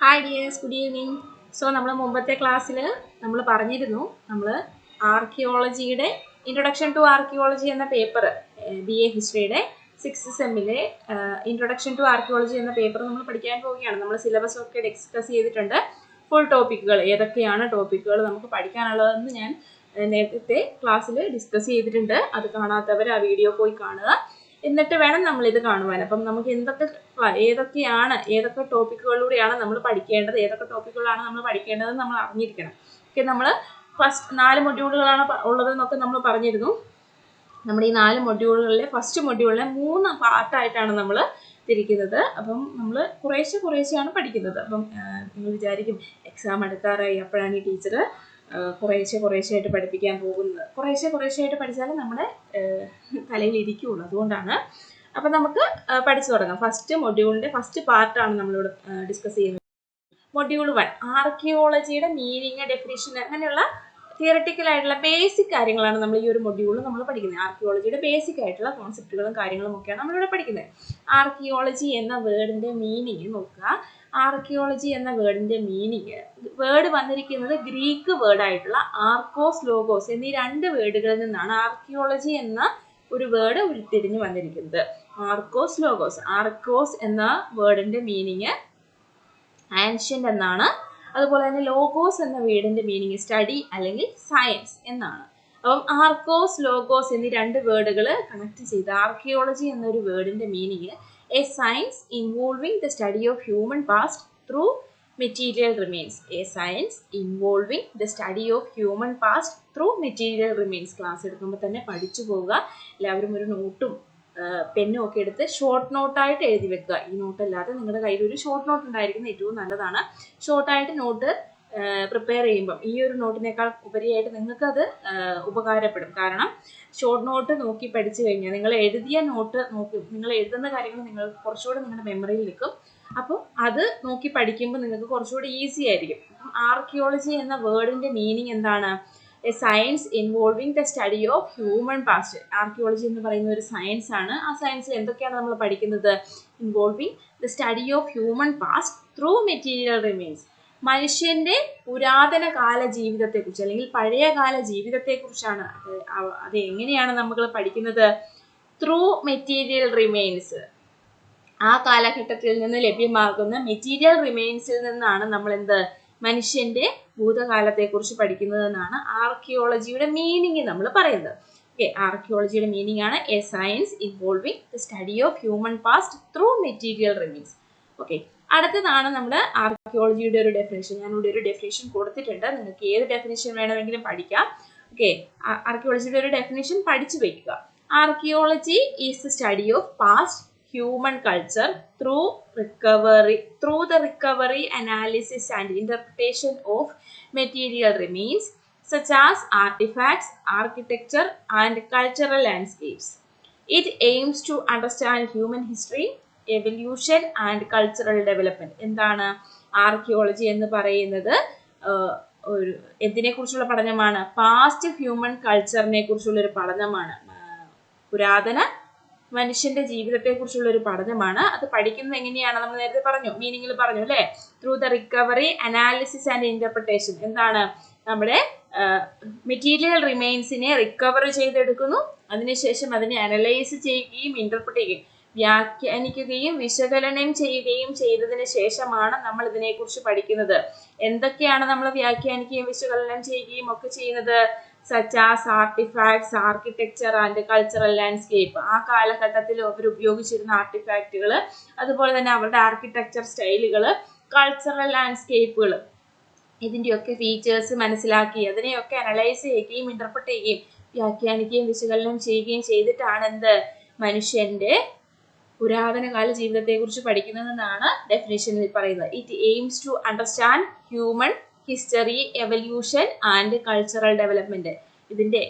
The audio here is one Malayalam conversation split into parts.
Hi dears, good evening. So നമ്മൾ മുമ്പത്തെ ക്ലാസ്സിൽ നമ്മൾ പറഞ്ഞിരുന്നു, നമ്മൾ ആർക്കിയോളജിയുടെ ഇൻട്രൊഡക്ഷൻ ടു ആർക്കിയോളജി എന്ന പേപ്പർ, BA ഹിസ്റ്ററിയുടെ 6th സെമ്മിലെ ഇൻട്രൊഡക്ഷൻ ടു ആർക്കിയോളജി എന്ന പേപ്പർ നമ്മൾ പഠിക്കാൻ പോവുകയാണ്. നമ്മൾ സിലബസ് ഒക്കെ ഡിസ്കസ് ചെയ്തിട്ടുണ്ട്. ഫുൾ ടോപ്പിക്കുകൾ ഏതൊക്കെയാണ് ടോപ്പിക്കുകൾ നമുക്ക് പഠിക്കാനുള്ളതെന്ന് ഞാൻ നേരത്തെ ക്ലാസ്സിൽ ഡിസ്കസ് ചെയ്തിട്ടുണ്ട്. അത് കാണാത്തവർ ആ വീഡിയോ പോയി കാണുക, എന്നിട്ട് വേണം നമ്മൾ ഇത് കാണുവാൻ. അപ്പം നമുക്ക് ഏതൊക്കെ ടോപ്പിക്കുകളിലൂടെയാണ് നമ്മൾ പഠിക്കേണ്ടത്, ഏതൊക്കെ ടോപ്പിക്കുകളാണ് നമ്മൾ പഠിക്കേണ്ടതെന്ന് നമ്മൾ അറിഞ്ഞിരിക്കണം. ഓക്കെ, നമ്മൾ ഫസ്റ്റ് 4 മൊഡ്യൂളുകളാണ് ഉള്ളതെന്നൊക്കെ നമ്മൾ പറഞ്ഞിരുന്നു. നമ്മുടെ ഈ 4 മൊഡ്യൂളുകളിലെ ഫസ്റ്റ് മൊഡ്യൂളിലെ 3 പാർട്ടായിട്ടാണ് നമ്മൾ തിരിക്കുന്നത്. അപ്പം നമ്മൾ കുറേശ്ശെയാണ് പഠിക്കുന്നത്. അപ്പം നിങ്ങൾ വിചാരിക്കും എക്സാം എടുക്കാറായി, അപ്പോഴാണ് ഈ ടീച്ചർ കുറേശ്ശെയായിട്ട് പഠിപ്പിക്കാൻ പോകുന്നത്. കുറേശ്ശെയായിട്ട് പഠിച്ചാലും നമ്മുടെ തലയിൽ ഇരിക്കുകയുള്ളൂ. അതുകൊണ്ടാണ്. അപ്പം നമുക്ക് പഠിച്ചു തുടങ്ങാം. ഫസ്റ്റ് മൊഡ്യൂളിൻ്റെ ഫസ്റ്റ് പാർട്ടാണ് നമ്മളിവിടെ ഡിസ്കസ് ചെയ്യുന്നത്. മൊഡ്യൂൾ 1 ആർക്കിയോളജിയുടെ മീനിങ്, ഡെഫിനിഷൻ, അങ്ങനെയുള്ള തിയററ്റിക്കൽ ആയിട്ടുള്ള ബേസിക് കാര്യങ്ങളാണ് നമ്മൾ ഈ ഒരു മൊഡ്യൂളിൽ നമ്മൾ പഠിക്കുന്നത്. ആർക്കിയോളജിയുടെ ബേസിക് ആയിട്ടുള്ള കോൺസെപ്റ്റുകളും കാര്യങ്ങളും ഒക്കെയാണ് നമ്മളിവിടെ പഠിക്കുന്നത്. ആർക്കിയോളജി എന്ന വേർഡിൻ്റെ മീനിങ് നോക്കുക. ആർക്കിയോളജി എന്ന വേർഡിൻ്റെ മീനിങ്, വേർഡ് വന്നിരിക്കുന്നത് ഗ്രീക്ക് വേർഡായിട്ടുള്ള ആർക്കോസ്, ലോഗോസ് എന്നീ 2 വേർഡുകളിൽ നിന്നാണ് ആർക്കിയോളജി എന്ന ഒരു വേർഡ് ഉരുത്തിരിഞ്ഞ് വന്നിരിക്കുന്നത്. ആർക്കോസ്, ലോഗോസ്. ആർക്കോസ് എന്ന വേർഡിൻ്റെ മീനിങ് ആൻഷ്യൻ്റ് എന്നാണ്. അതുപോലെ തന്നെ ലോഗോസ് എന്ന വേർഡിൻ്റെ മീനിങ് സ്റ്റഡി അല്ലെങ്കിൽ സയൻസ് എന്നാണ്. അപ്പം ആർക്കോസ്, ലോഗോസ് എന്നീ 2 വേർഡുകൾ കണക്ട് ചെയ്ത് ആർക്കിയോളജി എന്നൊരു വേർഡിൻ്റെ meaning a science involving the study of human past through material remains. A science involving the study of human past through material remains. Class എടുക്കുമ്പോൾ തന്നെ പഠിച്ചു പോവുക. എല്ലാവരും ഒരു നോട്ടും പെന്നും ഒക്കെ എടുത്ത് ഷോർട്ട് നോട്ടായിട്ട് എഴുതി വെക്കുക. ഈ നോട്ടല്ലാതെ നിങ്ങളുടെ കയ്യിൽ ഒരു ഷോർട്ട് നോട്ട് ഉണ്ടായിരിക്കുന്നത് ഏറ്റവും നല്ലതാണ്. ഷോർട്ടായിട്ട് നോട്ട് പ്രിപ്പയർ ചെയ്യുമ്പം ഈ ഒരു നോട്ടിനേക്കാൾ ഉപരിയായിട്ട് നിങ്ങൾക്കത് ഉപകാരപ്പെടും. കാരണം ഷോർട്ട് നോട്ട് നോക്കി പഠിച്ചു കഴിഞ്ഞാൽ നിങ്ങൾ എഴുതിയ നോട്ട് നോക്കി നിങ്ങൾ എഴുതുന്ന കാര്യങ്ങൾ നിങ്ങൾ കുറച്ചുകൂടെ നിങ്ങളുടെ മെമ്മറിയിൽ നിൽക്കും. അപ്പോൾ അത് നോക്കി പഠിക്കുമ്പോൾ നിങ്ങൾക്ക് കുറച്ചുകൂടി ഈസി ആയിരിക്കും. ആർക്കിയോളജി എന്ന വേർഡിൻ്റെ മീനിങ് എന്താണ്? A science involving the study of human past. Archaeology എന്ന് പറയുന്ന ഒരു സയൻസ് ആണ്. ആ സയൻസിൽ എന്തൊക്കെയാണ് നമ്മൾ പഠിക്കുന്നത്? Involving the study of human past through material remains. മനുഷ്യന്റെ പുരാതന കാല ജീവിതത്തെക്കുറിച്ച് അല്ലെങ്കിൽ പഴയകാല ജീവിതത്തെക്കുറിച്ചാണ്. അത് എങ്ങനെയാണ് നമ്മൾ പഠിക്കുന്നത്? Through material remains. ആ കാലഘട്ടത്തിൽ നിന്ന് ലഭ്യമാകുന്ന മെറ്റീരിയൽ റിമെയിൻസിൽ നിന്നാണ് നമ്മൾ മനുഷ്യന്റെ ഭൂതകാലത്തെക്കുറിച്ച് പഠിക്കുന്നതെന്നാണ് ആർക്കിയോളജിയുടെ മീനിങ് നമ്മൾ പറയുന്നത്. ഓക്കെ, ആർക്കിയോളജിയുടെ മീനിങ് ആണ് A science involving the study of human past through material remains. Okay, അടുത്തതാണ് നമ്മുടെ ആർക്കിയോളജിയുടെ ഒരു ഡെഫിനേഷൻ. ഞാനിവിടെ ഒരു ഡെഫിനേഷൻ കൊടുത്തിട്ടുണ്ട്. നിങ്ങൾക്ക് ഏത് ഡെഫിനേഷൻ വേണമെങ്കിലും പഠിക്കാം. ഓക്കെ, ആർക്കിയോളജിയുടെ ഒരു ഡെഫിനേഷൻ പഠിച്ചു വയ്ക്കുക. Archaeology is the study of past human culture through the recovery, analysis and interpretation of material remains such as artifacts, architecture and cultural landscapes. It aims to understand human history, evolution and cultural development. എന്താണ് ആർക്കിയോളജി എന്ന് പറയുന്നത്? എന്തിനെ കുറിച്ചുള്ള പഠനമാണ്? പാസ്റ്റ് ഹ്യൂമൻ കൾച്ചറിനെ കുറിച്ചുള്ള ഒരു പഠനമാണ്. പുരാതന മനുഷ്യന്റെ ജീവിതത്തെ കുറിച്ചുള്ള ഒരു പഠനമാണ്. അത് പഠിക്കുന്നത് എങ്ങനെയാണ്? നമ്മൾ നേരത്തെ പറഞ്ഞു, മീനിങ്ങിൽ പറഞ്ഞു അല്ലേ? Through the recovery, analysis and interpretation. എന്താണ്? നമ്മുടെ മെറ്റീരിയൽ റിമെയിൻസിനെ റിക്കവർ ചെയ്തെടുക്കുന്നു. അതിനുശേഷം അതിനെ അനലൈസ് ചെയ്യുകയും ഇന്റർപ്രിറ്റ് ചെയ്യുകയും വ്യാഖ്യാനിക്കുകയും വിശകലനം ചെയ്യുകയും ചെയ്തതിന് ശേഷമാണ് നമ്മൾ ഇതിനെക്കുറിച്ച് പഠിക്കുന്നത്. എന്തൊക്കെയാണ് നമ്മൾ വ്യാഖ്യാനിക്കുകയും വിശകലനം ചെയ്യുകയും ഒക്കെ ചെയ്യുന്നത്? such as artifacts, architecture and cultural landscape. ആ കാലഘട്ടത്തിൽ അവർ ഉപയോഗിച്ചിരുന്ന ആർട്ടിഫാക്റ്റുകൾ, അതുപോലെ തന്നെ അവരുടെ ആർക്കിടെക്ചർ സ്റ്റൈലുകൾ, കൾച്ചറൽ ലാൻഡ്സ്കേപ്പുകൾ, ഇതിൻ്റെയൊക്കെ ഫീച്ചേഴ്സ് മനസ്സിലാക്കി അതിനെയൊക്കെ അനലൈസ് ചെയ്യുകയും ഇന്റർപ്രിറ്റ് ചെയ്യുകയും വ്യാഖ്യാനിക്കുകയും വിശകലനം ചെയ്യുകയും ചെയ്തിട്ടാണ് മനുഷ്യന്റെ പുരാതന കാല ജീവിതത്തെക്കുറിച്ച് പഠിക്കുന്നതെന്നാണ് ഡെഫിനേഷനിൽ പറയുന്നത്. It aims to understand human history, evolution and cultural development. ഇതിന്റെ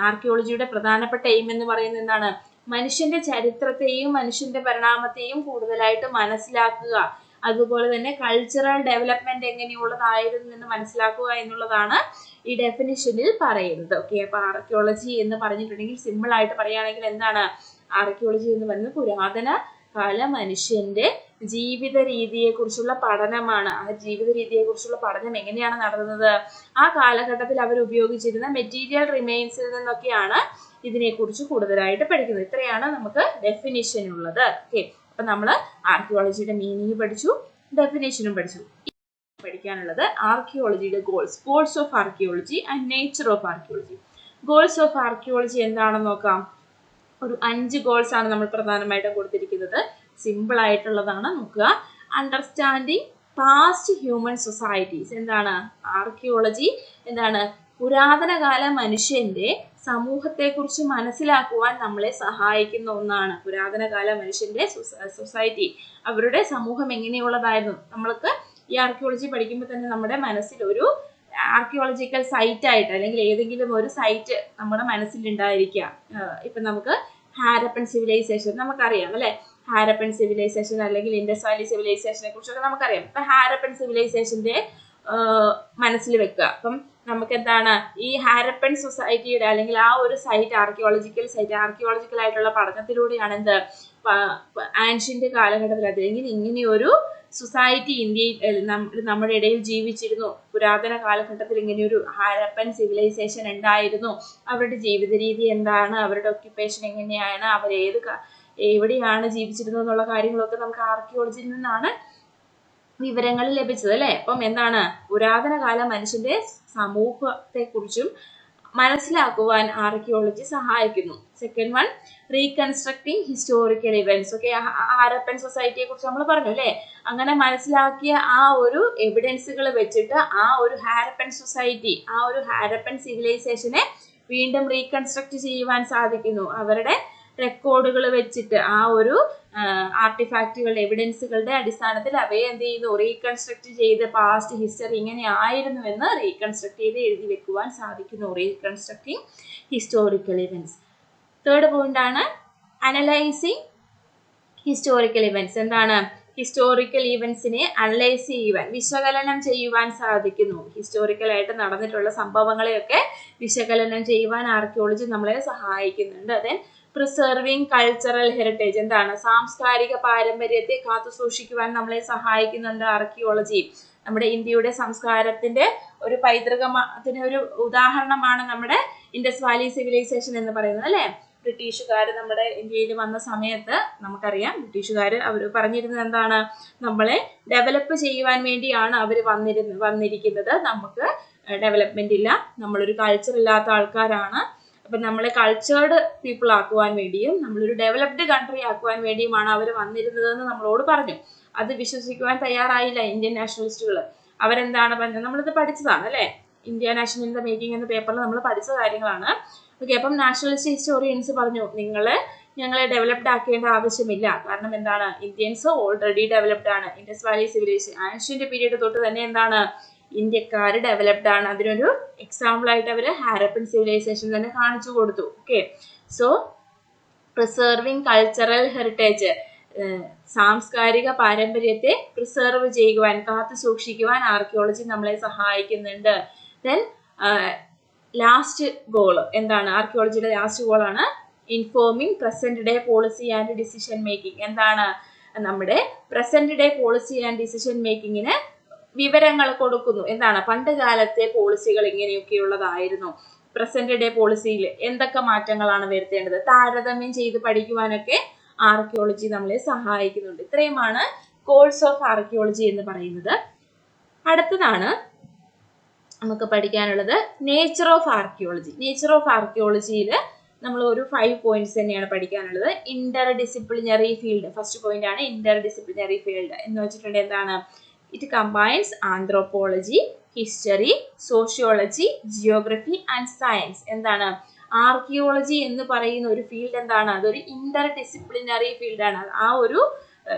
ആർക്കിയോളജിയുടെ പ്രധാനപ്പെട്ട എയിം എന്ന് പറയുന്നത് എന്താണ്? മനുഷ്യന്റെ ചരിത്രത്തെയും മനുഷ്യന്റെ പരിണാമത്തെയും കൂടുതലായിട്ട് മനസ്സിലാക്കുക, അതുപോലെ തന്നെ കൾച്ചറൽ ഡെവലപ്മെന്റ് എങ്ങനെയുള്ളതായിരുന്നു എന്ന് മനസ്സിലാക്കുക എന്നുള്ളതാണ് ഈ ഡെഫിനിഷനിൽ പറയുന്നത്. ഓക്കെ, അപ്പൊ ആർക്കിയോളജി എന്ന് പറഞ്ഞിട്ടുണ്ടെങ്കിൽ സിമ്പിൾ ആയിട്ട് പറയുകയാണെങ്കിൽ എന്താണ്? ആർക്കിയോളജി എന്ന് പറയുന്നത് പുരാതന കാല മനുഷ്യന്റെ ജീവിത രീതിയെക്കുറിച്ചുള്ള പഠനമാണ്. ആ ജീവിത രീതിയെക്കുറിച്ചുള്ള പഠനം എങ്ങനെയാണ് നടന്നത്? ആ കാലഘട്ടത്തിൽ അവർ ഉപയോഗിച്ചിരുന്ന മെറ്റീരിയൽ റിമെയിൻസിൽ നിന്നൊക്കെയാണ് ഇതിനെക്കുറിച്ച് കൂടുതലായിട്ട് പഠിക്കുന്നത്. ഇത്രയാണ് നമുക്ക് ഡെഫിനിഷൻ ഉള്ളത്. ഓക്കെ, അപ്പൊ നമ്മൾ ആർക്കിയോളജിയുടെ മീനിങ് പഠിച്ചു, ഡെഫിനേഷനും പഠിച്ചു. പഠിക്കാനുള്ളത് ആർക്കിയോളജിയുടെ goals of archaeology and nature of archaeology. Goals of archaeology എന്താണെന്ന് നോക്കാം. ഒരു 5 ഗോൾസ് ആണ് നമ്മൾ പ്രധാനമായിട്ടും കൊടുത്തിരിക്കുന്നത്. സിമ്പിൾ ആയിട്ടുള്ളതാണ്, നോക്കുക. Understanding past human societies. എന്താണ് ആർക്കിയോളജി? എന്താണ് പുരാതനകാല മനുഷ്യന്റെ സമൂഹത്തെക്കുറിച്ച് മനസ്സിലാക്കുവാൻ നമ്മളെ സഹായിക്കുന്ന ഒന്നാണ്. പുരാതനകാല മനുഷ്യന്റെ സൊസൈറ്റി, അവരുടെ സമൂഹം എങ്ങനെയുള്ളതായിരുന്നു. നമ്മൾക്ക് ഈ ആർക്കിയോളജി പഠിക്കുമ്പോൾ തന്നെ നമ്മുടെ മനസ്സിൽ ഒരു ആർക്കിയോളജിക്കൽ സൈറ്റ് ആയിട്ട് അല്ലെങ്കിൽ ഏതെങ്കിലും ഒരു സൈറ്റ് നമ്മുടെ മനസ്സിലുണ്ടായിരിക്കുക. ഇപ്പൊ നമുക്ക് ഹാരപ്പൻ സിവിലൈസേഷൻ നമുക്കറിയാം അല്ലെ. ഹാരപ്പൻ സിവിലൈസേഷൻ അല്ലെങ്കിൽ ഇൻഡസ് വാലി സിവിലൈസേഷനെ കുറിച്ചൊക്കെ നമുക്കറിയാം. ഇപ്പൊ ഹാരപ്പൻ സിവിലൈസേഷന്റെ മനസ്സിൽ വെക്കുക. അപ്പം നമുക്ക് എന്താണ് ഈ ഹാരപ്പൻ സൊസൈറ്റിയുടെ അല്ലെങ്കിൽ ആ ഒരു സൈറ്റ് ആർക്കിയോളജിക്കൽ ആയിട്ടുള്ള പഠനത്തിലൂടെയാണ് എന്ത് ആൻഷ്യന്റ് കാലഘട്ടത്തിൽ അല്ലെങ്കിൽ ഇങ്ങനെയൊരു സൊസൈറ്റി ഇന്ത്യയിൽ നമ്മുടെ ഇടയിൽ ജീവിച്ചിരുന്നു. പുരാതന കാലഘട്ടത്തിൽ ഇങ്ങനെയൊരു ഹാരപ്പൻ സിവിലൈസേഷൻ ഉണ്ടായിരുന്നു. അവരുടെ ജീവിത രീതി എന്താണ്, അവരുടെ ഒക്യുപ്പേഷൻ എങ്ങനെയാണ്, അവർ എവിടെയാണ് ജീവിച്ചിരുന്നത് എന്നുള്ള കാര്യങ്ങളൊക്കെ നമുക്ക് ആർക്കിയോളജിയിൽ നിന്നാണ് വിവരങ്ങൾ ലഭിച്ചത് അല്ലെ. അപ്പം എന്താണ് പുരാതന കാല മനുഷ്യന്റെ സമൂഹത്തെക്കുറിച്ചും മനസ്സിലാക്കുവാൻ ആർക്കിയോളജി സഹായിക്കുന്നു. Second one, reconstructing historical events. Okay, Harappan സൊസൈറ്റിയെ കുറിച്ച് നമ്മൾ പറഞ്ഞു അല്ലെ. അങ്ങനെ മനസ്സിലാക്കിയ ആ ഒരു എവിഡൻസുകൾ വെച്ചിട്ട് ആ ഒരു ഹാരപ്പൻ സൊസൈറ്റി, ആ ഒരു ഹാരപ്പൻ സിവിലൈസേഷനെ വീണ്ടും റീകൺസ്ട്രക്ട് ചെയ്യുവാൻ സാധിക്കുന്നു. അവരുടെ റെക്കോർഡുകൾ വെച്ചിട്ട് ആ ഒരു ആർട്ടിഫാക്റ്റുകളുടെ എവിഡൻസുകളുടെ അടിസ്ഥാനത്തിൽ അവയെ എന്ത് ചെയ്യുന്നു, റീകൺസ്ട്രക്ട് ചെയ്ത് പാസ്റ്റ് ഹിസ്റ്ററി ഇങ്ങനെ ആയിരുന്നു എന്ന് റീകൺസ്ട്രക്ട് ചെയ്ത് എഴുതി വെക്കുവാൻ സാധിക്കുന്നു. Reconstructing historical events. Third point ആണ് അനലൈസിങ് ഹിസ്റ്റോറിക്കൽ ഇവന്റ്സ്. എന്താണ് ഹിസ്റ്റോറിക്കൽ ഇവന്റ്സിനെ അനലൈസ് ചെയ്യുവാൻ, വിശകലനം ചെയ്യുവാൻ സാധിക്കുന്നു. ഹിസ്റ്റോറിക്കൽ ആയിട്ട് നടന്നിട്ടുള്ള സംഭവങ്ങളെയൊക്കെ വിശകലനം ചെയ്യുവാൻ ആർക്കിയോളജി നമ്മളെ സഹായിക്കുന്നുണ്ട്. Then preserving cultural heritage. എന്താണ് സാംസ്കാരിക പാരമ്പര്യത്തെ കാത്തു സൂക്ഷിക്കുവാൻ നമ്മളെ സഹായിക്കുന്നുണ്ട് ആർക്കിയോളജി. നമ്മുടെ ഇന്ത്യയുടെ സംസ്കാരത്തിന്റെ ഒരു പൈതൃകത്തിന് ഒരു ഉദാഹരണമാണ് നമ്മുടെ ഇൻഡസ് വാലി സിവിലൈസേഷൻ എന്ന് പറയുന്നത് അല്ലെ. ബ്രിട്ടീഷുകാർ നമ്മുടെ ഇന്ത്യയിൽ വന്ന സമയത്ത് നമുക്കറിയാം, ബ്രിട്ടീഷുകാർ അവർ പറഞ്ഞിരുന്നത് എന്താണ്, നമ്മളെ ഡെവലപ്പ് ചെയ്യുവാൻ വേണ്ടിയാണ് അവർ വന്നിരിക്കുന്നത്. നമുക്ക് ഡെവലപ്മെന്റ് ഇല്ല, നമ്മളൊരു കൾച്ചർ ഇല്ലാത്ത ആൾക്കാരാണ്, അപ്പം നമ്മളെ കൾച്ചേർഡ് പീപ്പിൾ ആക്കുവാൻ വേണ്ടിയും നമ്മളൊരു ഡെവലപ്ഡ് കൺട്രി ആക്കുവാൻ വേണ്ടിയുമാണ് അവർ വന്നിരുന്നതെന്ന് നമ്മളോട് പറഞ്ഞു. അത് വിശ്വസിക്കുവാൻ തയ്യാറായില്ല ഇന്ത്യൻ നാഷണലിസ്റ്റുകൾ. അവരെന്താണ് പറഞ്ഞത്, നമ്മളിത് പഠിച്ചതാണ് അല്ലെ, India nation in the making എന്ന പേപ്പറിൽ നമ്മൾ പഠിച്ച കാര്യങ്ങളാണ്. ഓക്കെ, അപ്പം നാഷണലിസ്റ്റ് ഹിസ്റ്റോറിയൻസ് പറഞ്ഞു ഞങ്ങളെ ഡെവലപ്ഡ് ആക്കേണ്ട ആവശ്യമില്ല. കാരണം എന്താണ്, ഇന്ത്യൻസ് ഓൾറെഡി ഡെവലപ്ഡ് ആണ്. Indus valley civilization ancient period തൊട്ട് തന്നെ എന്താണ് ഇന്ത്യക്കാർ ഡെവലപ്ഡ് ആണ്. അതിനൊരു എക്സാമ്പിൾ ആയിട്ട് അവർ ഹാരപ്പൻ സിവിലൈസേഷൻ തന്നെ കാണിച്ചു കൊടുത്തു. Okay, so preserving cultural heritage, സാംസ്കാരിക പാരമ്പര്യത്തെ പ്രിസർവ് ചെയ്യുവാൻ, കാത്തു സൂക്ഷിക്കുവാൻ ആർക്കിയോളജി നമ്മളെ സഹായിക്കുന്നുണ്ട്. ദെൻ ലാസ്റ്റ് ഗോൾ എന്താണ്, ആർക്കിയോളജിയുടെ ലാസ്റ്റ് ഗോൾ ആണ് informing present day policy and decision making. എന്താണ് നമ്മുടെ present day policy and decision മേക്കിങ്ങിന് വിവരങ്ങൾ കൊടുക്കുന്നു. എന്താണ് പണ്ട് കാലത്തെ പോളിസികൾ ഇങ്ങനെയൊക്കെയുള്ളതായിരുന്നു, പ്രസന്റ് ഡേ പോളിസിയിൽ എന്തൊക്കെ മാറ്റങ്ങളാണ് വരുത്തേണ്ടത്, താരതമ്യം ചെയ്ത് പഠിക്കുവാനൊക്കെ ആർക്കിയോളജി നമ്മളെ സഹായിക്കുന്നുണ്ട്. ഇത്രയുമാണ് കോഴ്സ് ഓഫ് ആർക്കിയോളജി എന്ന് പറയുന്നത്. അടുത്തതാണ് നമുക്ക് പഠിക്കാനുള്ളത് nature of archaeology. Nature of ആർക്കിയോളജിയിൽ നമ്മൾ ഒരു 5 പോയിന്റ്സ് തന്നെയാണ് പഠിക്കാനുള്ളത്. Interdisciplinary field. First point ആണ് ഇന്റർ ഡിസിപ്ലിനറി ഫീൽഡ് എന്ന് വെച്ചിട്ടുണ്ടെങ്കിൽ എന്താണ്, it combines anthropology, history, sociology, geography and science. എന്താണ് ആർക്കിയോളജി എന്ന് പറയുന്ന ഒരു ഫീൽഡ് എന്താണ്, അതൊരു ഇന്റർ ഡിസിപ്ലിനറി ഫീൽഡാണ്. ആ ഒരു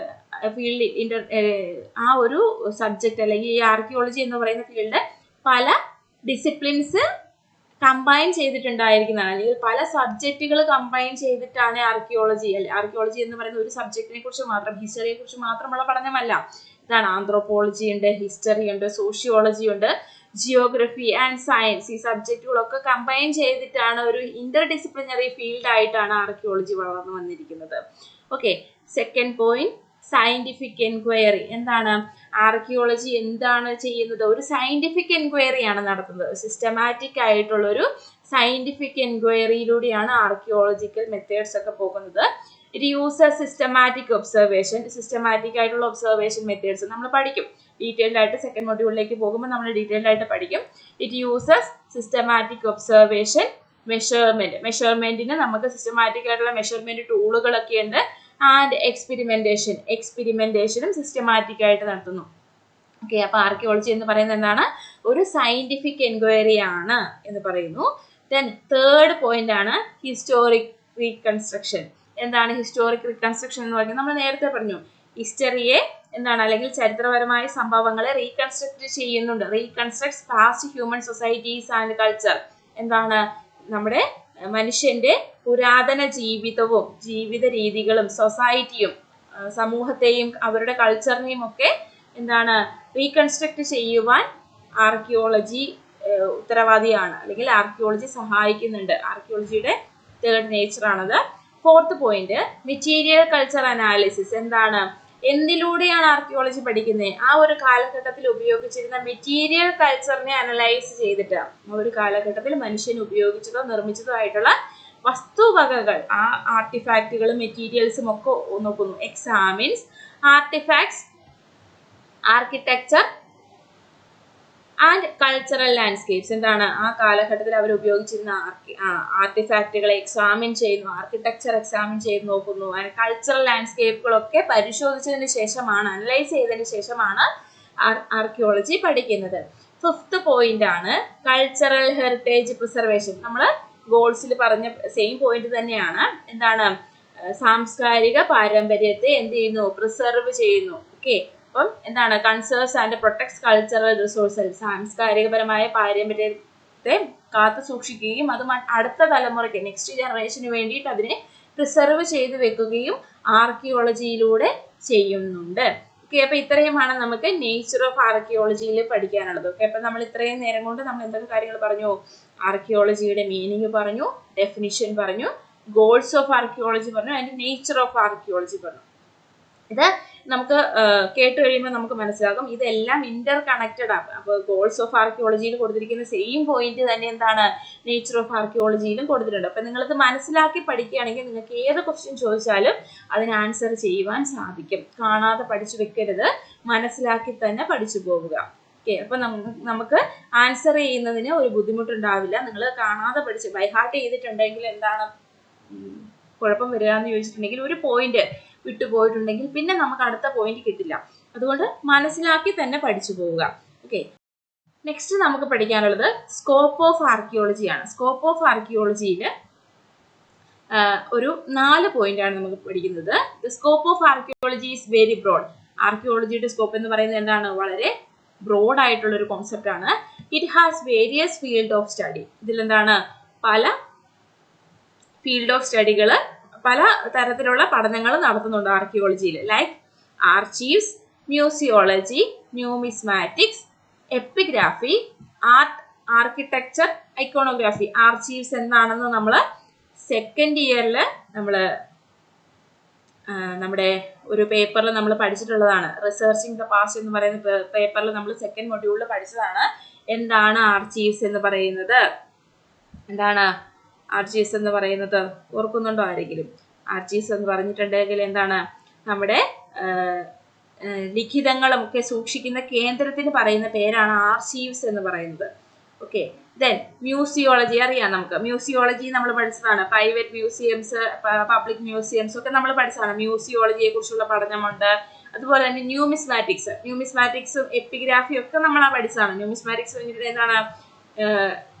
ഫീൽഡ് ആ ഒരു സബ്ജക്റ്റ് അല്ലെങ്കിൽ ഈ ആർക്കിയോളജി എന്ന് പറയുന്ന ഫീൽഡ് പല ഡിസിപ്ലിൻസ് കമ്പൈൻ ചെയ്തിട്ടുണ്ടായിരിക്കുന്നതാണ്, അല്ലെങ്കിൽ പല സബ്ജക്റ്റുകൾ കമ്പൈൻ ചെയ്തിട്ടാണ് ആർക്കിയോളജി. അല്ലെ ആർക്കിയോളജി എന്ന് പറയുന്ന ഒരു സബ്ജക്റ്റിനെ കുറിച്ച് മാത്രം, ഹിസ്റ്ററിയെ കുറിച്ച് മാത്രമുള്ള പഠനമല്ല. ഇതാണ് ആന്ത്രോപോളജി ഉണ്ട്, ഹിസ്റ്ററി ഉണ്ട്, സോഷ്യോളജി ഉണ്ട്, ജിയോഗ്രഫി ആൻഡ് സയൻസ്. ഈ സബ്ജക്റ്റുകളൊക്കെ കമ്പൈൻ ചെയ്തിട്ടാണ് ഒരു ഇന്റർ ഡിസിപ്ലിനറി ഫീൽഡ് ആയിട്ടാണ് ആർക്കിയോളജി വളർന്നു വന്നിരിക്കുന്നത്. Okay, second point scientific enquiry. എന്താണ് ആർക്കിയോളജി എന്താണ് ചെയ്യുന്നത്? ഒരു സയന്റിഫിക് എൻക്വയറി ആണ് നടത്തുന്നത്. സിസ്റ്റമാറ്റിക് ആയിട്ടുള്ള ഒരു സയന്റിഫിക് എൻക്വയറിയിലൂടെയാണ് ആർക്കിയോളജിക്കൽ മെത്തേഡ്സ് ഒക്കെ പോകുന്നത്. It uses systematic observation. Systematic ആയിട്ടുള്ള ഒബ്സർവേഷൻ മെത്തേഡ്സ് നമ്മൾ പഠിക്കും. ഡീറ്റെയിൽഡ് ആയിട്ട് സെക്കൻഡ് മൊഡ്യൂളിലേക്ക് പോകുമ്പോൾ നമ്മൾ ഡീറ്റെയിൽഡ് ആയിട്ട് പഠിക്കും. ഇറ്റ് യൂസസ് സിസ്റ്റമാറ്റിക് ഒബ്സർവേഷൻ, മെഷർമെന്റിന് നമുക്ക് സിസ്റ്റമാറ്റിക് ആയിട്ടുള്ള മെഷർമെന്റ് ടൂളുകളൊക്കെ ഉണ്ട്. ആൻഡ് എക്സ്പെരിമെന്റേഷനും സിസ്റ്റമാറ്റിക് ആയിട്ട് നടത്തുന്നു. ഓക്കെ, അപ്പൊ ആർക്കിയോളജി എന്ന് പറയുന്നത് എന്താണ്? ഒരു സയന്റിഫിക് എൻക്വയറി ആണ് എന്ന് പറയുന്നു. ദെൻ തേർഡ് പോയിന്റ് ആണ് ഹിസ്റ്റോറിക് റീകൺസ്ട്രക്ഷൻ. എന്താണ് ഹിസ്റ്റോറിക് റീകൺസ്ട്രക്ഷൻ എന്ന് പറഞ്ഞാൽ നമ്മൾ നേരത്തെ പറഞ്ഞു, ഹിസ്റ്ററിയെ എന്താണ് അല്ലെങ്കിൽ ചരിത്രപരമായ സംഭവങ്ങളെ റീകൺസ്ട്രക്ട് ചെയ്യുന്നുണ്ട്. Reconstructs past human societies and culture. എന്താണ് നമ്മുടെ മനുഷ്യന്റെ പുരാതന ജീവിതവും ജീവിത രീതികളും സൊസൈറ്റിയും സമൂഹത്തെയും അവരുടെ കൾച്ചറിനെയും ഒക്കെ എന്താണ് റീകൺസ്ട്രക്ട് ചെയ്യുവാൻ ആർക്കിയോളജി ഉത്തരവാദിയാണ്, അല്ലെങ്കിൽ ആർക്കിയോളജി സഹായിക്കുന്നുണ്ട്. ആർക്കിയോളജിയുടെ തേർഡ് നേച്ചർ ആണത്. Fourth point material culture analysis. എന്താണ് എന്തിലൂടെയാണ് ആർക്കിയോളജി പഠിക്കുന്നത്? ആ ഒരു കാലഘട്ടത്തിൽ ഉപയോഗിച്ചിരുന്ന മെറ്റീരിയൽ കൾച്ചറിനെ അനലൈസ് ചെയ്തിട്ട് ആ ഒരു കാലഘട്ടത്തിൽ മനുഷ്യൻ ഉപയോഗിച്ചതോ നിർമ്മിച്ചതോ ആയിട്ടുള്ള വസ്തുവകകൾ, ആ ആർട്ടിഫാക്റ്റുകളും മെറ്റീരിയൽസും ഒക്കെ നോക്കുന്നു. Examines artefacts, architecture and cultural landscapes. എന്താണ് ആ കാലഘട്ടത്തിൽ അവർ ഉപയോഗിച്ചിരുന്ന ആർട്ടിഫാക്റ്റുകളെ എക്സാമിൻ ചെയ്യുന്നു, ആർക്കിടെക്ചർ എക്സാമിൻ ചെയ്ത് നോക്കുന്നു. ആൻഡ് കൾച്ചറൽ ലാൻഡ്സ്കേപ്പുകളൊക്കെ പരിശോധിച്ചതിന് ശേഷമാണ്, അനലൈസ് ചെയ്തതിന് ശേഷമാണ് ആർക്കിയോളജി പഠിക്കുന്നത്. ഫിഫ്ത്ത് പോയിന്റ് ആണ് കൾച്ചറൽ ഹെറിറ്റേജ് പ്രിസർവേഷൻ. നമ്മൾ ഗോൾസിൽ പറഞ്ഞ സെയിം പോയിന്റ് തന്നെയാണ്. എന്താണ് സാംസ്കാരിക പാരമ്പര്യത്തെ എന്ത് ചെയ്യുന്നു? പ്രിസർവ് ചെയ്യുന്നു. ഓക്കെ, അപ്പം എന്താണ് കൺസേർവ്സ് ആൻഡ് പ്രൊട്ടക്ട്സ് കൾച്ചറൽ റിസോഴ്സസ്. സാംസ്കാരികപരമായ പാരമ്പര്യത്തെ കാത്തു സൂക്ഷിക്കുകയും അത് അടുത്ത തലമുറയ്ക്ക്, നെക്സ്റ്റ് ജനറേഷന് വേണ്ടിയിട്ട് അതിനെ പ്രിസർവ് ചെയ്ത് വെക്കുകയും ആർക്കിയോളജിയിലൂടെ ചെയ്യുന്നുണ്ട്. ഓക്കെ, അപ്പൊ ഇത്രയുമാണ് നമുക്ക് നേച്ചർ ഓഫ് ആർക്കിയോളജിയിൽ പഠിക്കാനുള്ളത്. ഓക്കെ, അപ്പൊ നമ്മൾ ഇത്രയും നേരം കൊണ്ട് നമ്മൾ എന്തൊക്കെ കാര്യങ്ങൾ പറഞ്ഞു? ആർക്കിയോളജിയുടെ മീനിങ് പറഞ്ഞു, ഡെഫിനിഷൻ പറഞ്ഞു, ഗോൾസ് ഓഫ് ആർക്കിയോളജി പറഞ്ഞു, അതിന്റെ നേച്ചർ ഓഫ് ആർക്കിയോളജി പറഞ്ഞു. ഇത് നമുക്ക് കേട്ട് കഴിയുമ്പോൾ നമുക്ക് മനസ്സിലാകും ഇതെല്ലാം ഇന്റർ കണക്റ്റഡ് ആണ്. അപ്പോൾ ഗോൾസ് ഓഫ് ആർക്കിയോളജിയിൽ കൊടുത്തിരിക്കുന്ന സെയിം പോയിന്റ് തന്നെ എന്താണ് നേച്ചർ ഓഫ് ആർക്കിയോളജിയിലും കൊടുത്തിട്ടുണ്ട്. അപ്പം നിങ്ങളിത് മനസ്സിലാക്കി പഠിക്കുകയാണെങ്കിൽ നിങ്ങൾക്ക് ഏത് ക്വസ്റ്റ്യൻ ചോദിച്ചാലും അതിന് ആൻസർ ചെയ്യുവാൻ സാധിക്കും. കാണാതെ പഠിച്ചു വെക്കരുത്, മനസ്സിലാക്കി തന്നെ പഠിച്ചു പോവുക. ഓക്കെ, അപ്പൊ നമുക്ക് ആൻസർ ചെയ്യുന്നതിന് ഒരു ബുദ്ധിമുട്ടുണ്ടാവില്ല. നിങ്ങൾ കാണാതെ പഠിച്ച് ബൈഹാർട്ട് ചെയ്തിട്ടുണ്ടെങ്കിൽ എന്താണ് കുഴപ്പം വരിക എന്ന് ചോദിച്ചിട്ടുണ്ടെങ്കിൽ ഒരു പോയിന്റ് വിട്ടുപോയിട്ടുണ്ടെങ്കിൽ പിന്നെ നമുക്ക് അടുത്ത പോയിന്റ് കിട്ടില്ല. അതുകൊണ്ട് മനസ്സിലാക്കി തന്നെ പഠിച്ചു പോവുക. ഓക്കെ, നെക്സ്റ്റ് നമുക്ക് പഠിക്കാനുള്ളത് സ്കോപ്പ് ഓഫ് ആർക്കിയോളജിയാണ്. സ്കോപ്പ് ഓഫ് ആർക്കിയോളജിയിൽ ഒരു 4 പോയിന്റ് ആണ് നമുക്ക് പഠിക്കുന്നത്. The scope of archaeology is very broad. ആർക്കിയോളജിയുടെ സ്കോപ്പ് എന്ന് പറയുന്നത് എന്താണ്? വളരെ ബ്രോഡ് ആയിട്ടുള്ള ഒരു കോൺസെപ്റ്റ് ആണ്. It has various field of study. ഇതിലെന്താണ് പല ഫീൽഡ് ഓഫ് സ്റ്റഡികൾ, പല തരത്തിലുള്ള പഠനങ്ങൾ നടത്തുന്നുണ്ട് ആർക്കിയോളജിയിൽ. Like archives, museology, numismatics, epigraphy, art, architecture, iconography. Archives എന്താണെന്ന് നമ്മൾ സെക്കൻഡ് ഇയറിൽ നമ്മുടെ ഒരു പേപ്പറിൽ നമ്മൾ പഠിച്ചിട്ടുള്ളതാണ്. റിസർച്ചിങ് ദ പാസ്റ്റ് എന്ന് പറയുന്ന പേപ്പറിൽ നമ്മൾ സെക്കൻഡ് മൊഡ്യൂളിൽ പഠിച്ചതാണ്. എന്താണ് ആർച്ചീവ്സ് എന്ന് പറയുന്നത്? എന്താണ് ആർച്ചീവ്സ് എന്ന് പറയുന്നത്? ഓർക്കുന്നുണ്ടോ ആരെങ്കിലും? ആർച്ചീവ്സ് എന്ന് പറഞ്ഞിട്ടുണ്ടെങ്കിൽ എന്താണ്? നമ്മുടെ ലിഖിതങ്ങളും ഒക്കെ സൂക്ഷിക്കുന്ന കേന്ദ്രത്തിന് പറയുന്ന പേരാണ് ആർച്ചീവ്സ് എന്ന് പറയുന്നത്. ഓക്കെ, ദെൻ മ്യൂസിയോളജി അറിയാം നമുക്ക്. മ്യൂസിയോളജി നമ്മൾ പഠിച്ചതാണ്. പ്രൈവറ്റ് മ്യൂസിയംസ്, പബ്ലിക് മ്യൂസിയംസ് ഒക്കെ നമ്മൾ പഠിച്ചതാണ്. മ്യൂസിയോളജിയെ കുറിച്ചുള്ള പഠനമുണ്ട്. അതുപോലെ തന്നെ ന്യൂമിസ്മാറ്റിക്സും എപ്പിഗ്രാഫിയും ഒക്കെ നമ്മൾ പഠിച്ചതാണ്. ന്യൂമിസ്മാറ്റിക്സ് എന്താണ്?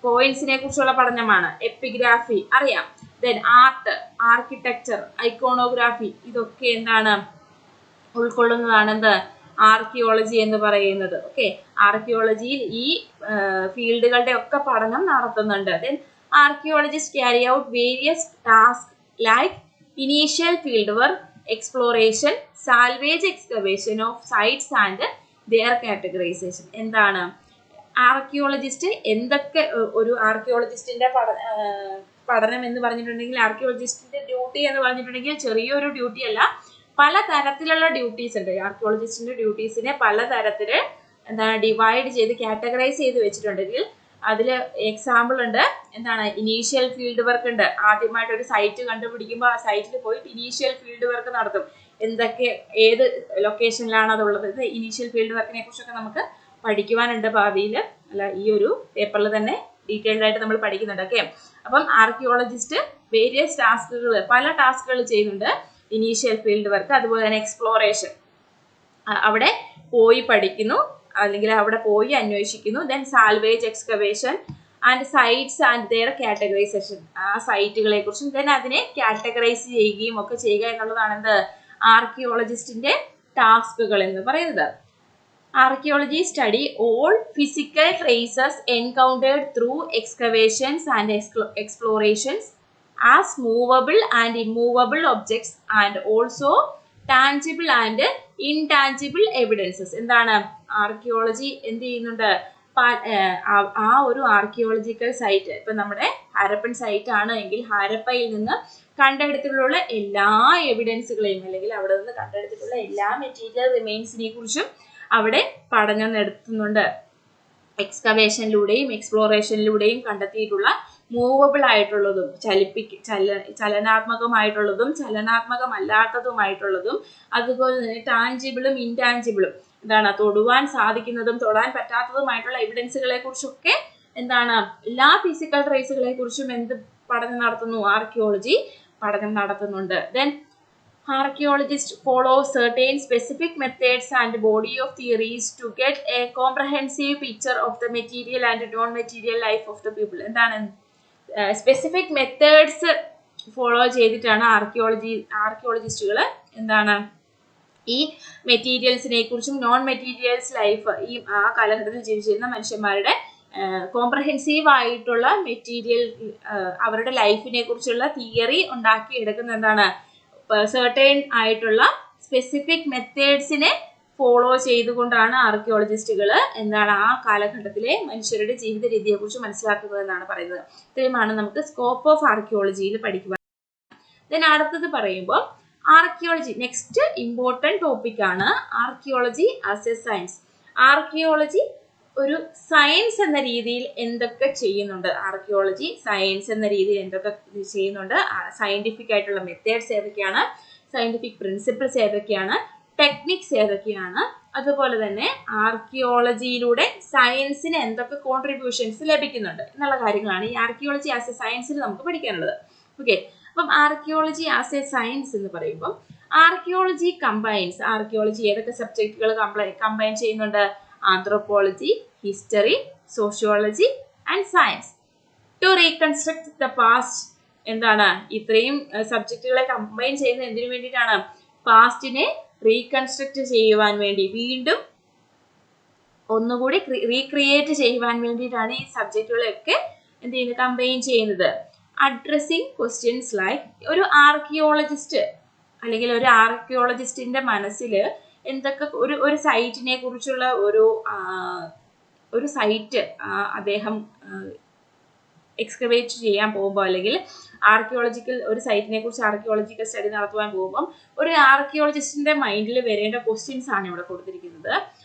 കോയിൻസിനെ കുറിച്ചുള്ള പഠനമാണ്. എപ്പിഗ്രാഫി അറിയാം. ദെൻ ആർട്ട്, ആർക്കിടെക്ചർ, ഐക്കോണോഗ്രാഫി ഇതൊക്കെ എന്താണ് ഉൾക്കൊള്ളുന്നതാണ് എന്ത്? ആർക്കിയോളജി എന്ന് പറയുന്നത്. ഓക്കെ, ആർക്കിയോളജിയിൽ ഈ ഫീൽഡുകളുടെ ഒക്കെ പഠനം നടത്തുന്നുണ്ട്. Then archaeologist carry out various task like initial field work, exploration, salvage excavation of sites and their categorization. എന്താണ് ആർക്കിയോളജിസ്റ്റ് എന്തൊക്കെ? ഒരു ആർക്കിയോളജിസ്റ്റിന്റെ പഠനം എന്ന് പറഞ്ഞിട്ടുണ്ടെങ്കിൽ, ആർക്കിയോളജിസ്റ്റിന്റെ ഡ്യൂട്ടി എന്ന് പറഞ്ഞിട്ടുണ്ടെങ്കിൽ ചെറിയൊരു ഡ്യൂട്ടി അല്ല. പല തരത്തിലുള്ള ഡ്യൂട്ടീസ് ഉണ്ട്. ആർക്കിയോളജിസ്റ്റിന്റെ ഡ്യൂട്ടീസിനെ പലതരത്തിൽ എന്താണ് ഡിവൈഡ് ചെയ്ത് കാറ്റഗറൈസ് ചെയ്ത് വെച്ചിട്ടുണ്ടെങ്കിൽ അതിൽ എക്സാമ്പിൾ ഉണ്ട്. എന്താണ് ഇനീഷ്യൽ ഫീൽഡ് വർക്ക് ഉണ്ട്. ആദ്യമായിട്ട് ഒരു സൈറ്റ് കണ്ടുപിടിക്കുമ്പോൾ ആ സൈറ്റിൽ പോയിട്ട് ഇനീഷ്യൽ ഫീൽഡ് വർക്ക് നടത്തും. എന്തൊക്കെ ഏത് ലൊക്കേഷനിലാണ് അതുള്ളത്. ഇത് ഇനീഷ്യൽ ഫീൽഡ് വർക്കിനെ കുറിച്ചൊക്കെ നമുക്ക് പഠിക്കുവാനുണ്ട് ഭാവിയിൽ. അല്ല, ഈ ഒരു പേപ്പറിൽ തന്നെ ഡീറ്റെയിൽഡ് ആയിട്ട് നമ്മൾ പഠിക്കുന്നുണ്ട്. ഓക്കെ, അപ്പം ആർക്കിയോളജിസ്റ്റ് വേരിയസ് ടാസ്കുകൾ, പല ടാസ്കുകൾ ചെയ്യുന്നുണ്ട്. ഇനീഷ്യൽ ഫീൽഡ് വർക്ക്, അതുപോലെ തന്നെ എക്സ്പ്ലോറേഷൻ, അവിടെ പോയി പഠിക്കുന്നു അല്ലെങ്കിൽ അവിടെ പോയി അന്വേഷിക്കുന്നു. Then salvage excavation and sites and their categorization, ആ സൈറ്റുകളെ കുറിച്ചും ദെൻ അതിനെ കാറ്റഗറൈസ് ചെയ്യുകയും ഒക്കെ ചെയ്യുക എന്നുള്ളതാണ് എന്ത് ആർക്കിയോളജിസ്റ്റിന്റെ ടാസ്കുകൾ എന്ന് പറയുന്നത്. Archaeology study all physical traces encountered through excavations and explorations as movable and immovable objects and also tangible and intangible evidences. എന്താണ് ആർക്കിയോളജി എന്ത് ചെയ്യുന്നുണ്ട്? ആ ഒരു ആർക്കിയോളജിക്കൽ സൈറ്റ്, ഇപ്പൊ നമ്മുടെ ഹാരപ്പൻ സൈറ്റ് ആണ് എങ്കിൽ ഹാരപ്പയിൽ നിന്ന് കണ്ടെടുത്തിട്ടുള്ള എല്ലാ എവിഡൻസുകളെയും അല്ലെങ്കിൽ അവിടെ നിന്ന് കണ്ടെടുത്തിട്ടുള്ള എല്ലാ മെറ്റീരിയൽ റിമെയിൻസിനെ കുറിച്ചും അവിടെ പഠനം നടത്തുന്നുണ്ട്. എക്സ്കവേഷനിലൂടെയും എക്സ്പ്ലോറേഷനിലൂടെയും കണ്ടെത്തിയിട്ടുള്ള മൂവബിൾ ആയിട്ടുള്ളതും ചലനാത്മകമായിട്ടുള്ളതും ചലനാത്മകമല്ലാത്തതുമായിട്ടുള്ളതും അതുപോലെ തന്നെ ടാഞ്ചിബിളും ഇൻടാഞ്ചിബിളും, എന്താണ് തൊടുവാൻ സാധിക്കുന്നതും തൊടാൻ പറ്റാത്തതുമായിട്ടുള്ള എവിഡൻസുകളെ കുറിച്ചൊക്കെ എന്താണ് എല്ലാ ഫിസിക്കൽ ട്രേസുകളെ കുറിച്ചും എന്ത് പഠനം നടത്തുന്നു? ആർക്കിയോളജി പഠനം നടത്തുന്നുണ്ട്. Then archaeologists follow certain specific methods and body of theories to get a comprehensive picture of the material and non-material life of the people. എന്താണ് സ്പെസിഫിക് മെത്തേഡ്സ് ഫോളോ ചെയ്തിട്ടാണ് ആർക്കിയോളജിസ്റ്റുകൾ എന്താണ് ഈ മെറ്റീരിയൽസിനെ കുറിച്ചും നോൺ മെറ്റീരിയൽസ് ലൈഫ്, ഈ ആ കാലഘട്ടത്തിൽ ജീവിച്ചിരുന്ന മനുഷ്യന്മാരുടെ കോംപ്രഹെൻസീവ് ആയിട്ടുള്ള മെറ്റീരിയൽ അവരുടെ ലൈഫിനെ കുറിച്ചുള്ള തിയറി ഉണ്ടാക്കി എടുക്കുന്ന എന്താണ് സെർട്ടൈൻ ആയിട്ടുള്ള സ്പെസിഫിക് മെത്തേഡ്സിനെ ഫോളോ ചെയ്തുകൊണ്ടാണ് ആർക്കിയോളജിസ്റ്റുകൾ എന്താണ് ആ കാലഘട്ടത്തിലെ മനുഷ്യരുടെ ജീവിത രീതിയെ കുറിച്ച് മനസ്സിലാക്കുന്നത് എന്നാണ് പറയുന്നത്. ഇത്രയുമാണ് നമുക്ക് സ്കോപ്പ് ഓഫ് ആർക്കിയോളജിയിൽ പഠിക്കുവാൻ. ദെൻ അടുത്തത് പറയുമ്പോൾ ആർക്കിയോളജി നെക്സ്റ്റ് ഇമ്പോർട്ടൻറ്റ് ടോപ്പിക് ആണ് archaeology as a science. Archaeology ഒരു സയൻസ് എന്ന രീതിയിൽ എന്തൊക്കെ ചെയ്യുന്നുണ്ട്? ആർക്കിയോളജി സയൻസ് എന്ന രീതിയിൽ എന്തൊക്കെ ചെയ്യുന്നുണ്ട്? സയന്റിഫിക് ആയിട്ടുള്ള മെത്തേഡ്സ് ഏതൊക്കെയാണ്? സയന്റിഫിക് പ്രിൻസിപ്പിൾസ് ഏതൊക്കെയാണ്? ടെക്നിക്സ് ഏതൊക്കെയാണ്? അതുപോലെ തന്നെ ആർക്കിയോളജിയിലൂടെ സയൻസിന് എന്തൊക്കെ കോൺട്രിബ്യൂഷൻസ് ലഭിക്കുന്നുണ്ട് എന്നുള്ള കാര്യങ്ങളാണ് ഈ ആർക്കിയോളജി ആസ് എ സയൻസിൽ നമുക്ക് പഠിക്കാനുള്ളത്. ഓക്കെ, അപ്പം ആർക്കിയോളജി ആസ് എ സയൻസ് എന്ന് പറയുമ്പോൾ ആർക്കിയോളജി കമ്പൈൻസ്, ആർക്കിയോളജി ഏതൊക്കെ സബ്ജക്റ്റുകൾ കമ്പൈൻ ചെയ്യുന്നുണ്ട്? Anthropology, history, sociology and science to reconstruct the past. എന്താണ് ഇത്രയും സബ്ജക്റ്റുകളെ കമ്പൈൻ ചെയ്യുന്നത് എന്തിനു വേണ്ടിയിട്ടാണ്? പാസ്റ്റിനെ റീകൺസ്ട്രക്ട് ചെയ്യുവാൻ വേണ്ടി, വീണ്ടും ഒന്നുകൂടി റീക്രിയേറ്റ് ചെയ്യുവാൻ വേണ്ടിയിട്ടാണ് ഈ സബ്ജക്റ്റുകളെയൊക്കെ എന്ത് ചെയ്യുന്നത്? കമ്പൈൻ ചെയ്യുന്നത്. അഡ്രസ്സിങ് ക്വസ്റ്റ്യൻസ് ലൈക്ക്, ഒരു ആർക്കിയോളജിസ്റ്റ് അല്ലെങ്കിൽ ഒരു ആർക്കിയോളജിസ്റ്റിന്റെ മനസ്സിൽ എന്തൊക്കെ ഒരു സൈറ്റിനെ കുറിച്ചുള്ള ഒരു സൈറ്റ് അദ്ദേഹം എക്സ്കവേറ്റ് ചെയ്യാൻ പോകുമ്പോൾ അല്ലെങ്കിൽ ആർക്കിയോളജിക്കൽ ഒരു സൈറ്റിനെ കുറിച്ച് ആർക്കിയോളജിക്കൽ സ്റ്റഡി നടത്തുവാൻ പോകുമ്പോൾ ഒരു ആർക്കിയോളജിസ്റ്റിന്റെ മൈൻഡിൽ വരേണ്ട ക്വസ്റ്റ്യൻസ് ആണ് ഇവിടെ കൊടുത്തിരിക്കുന്നത്.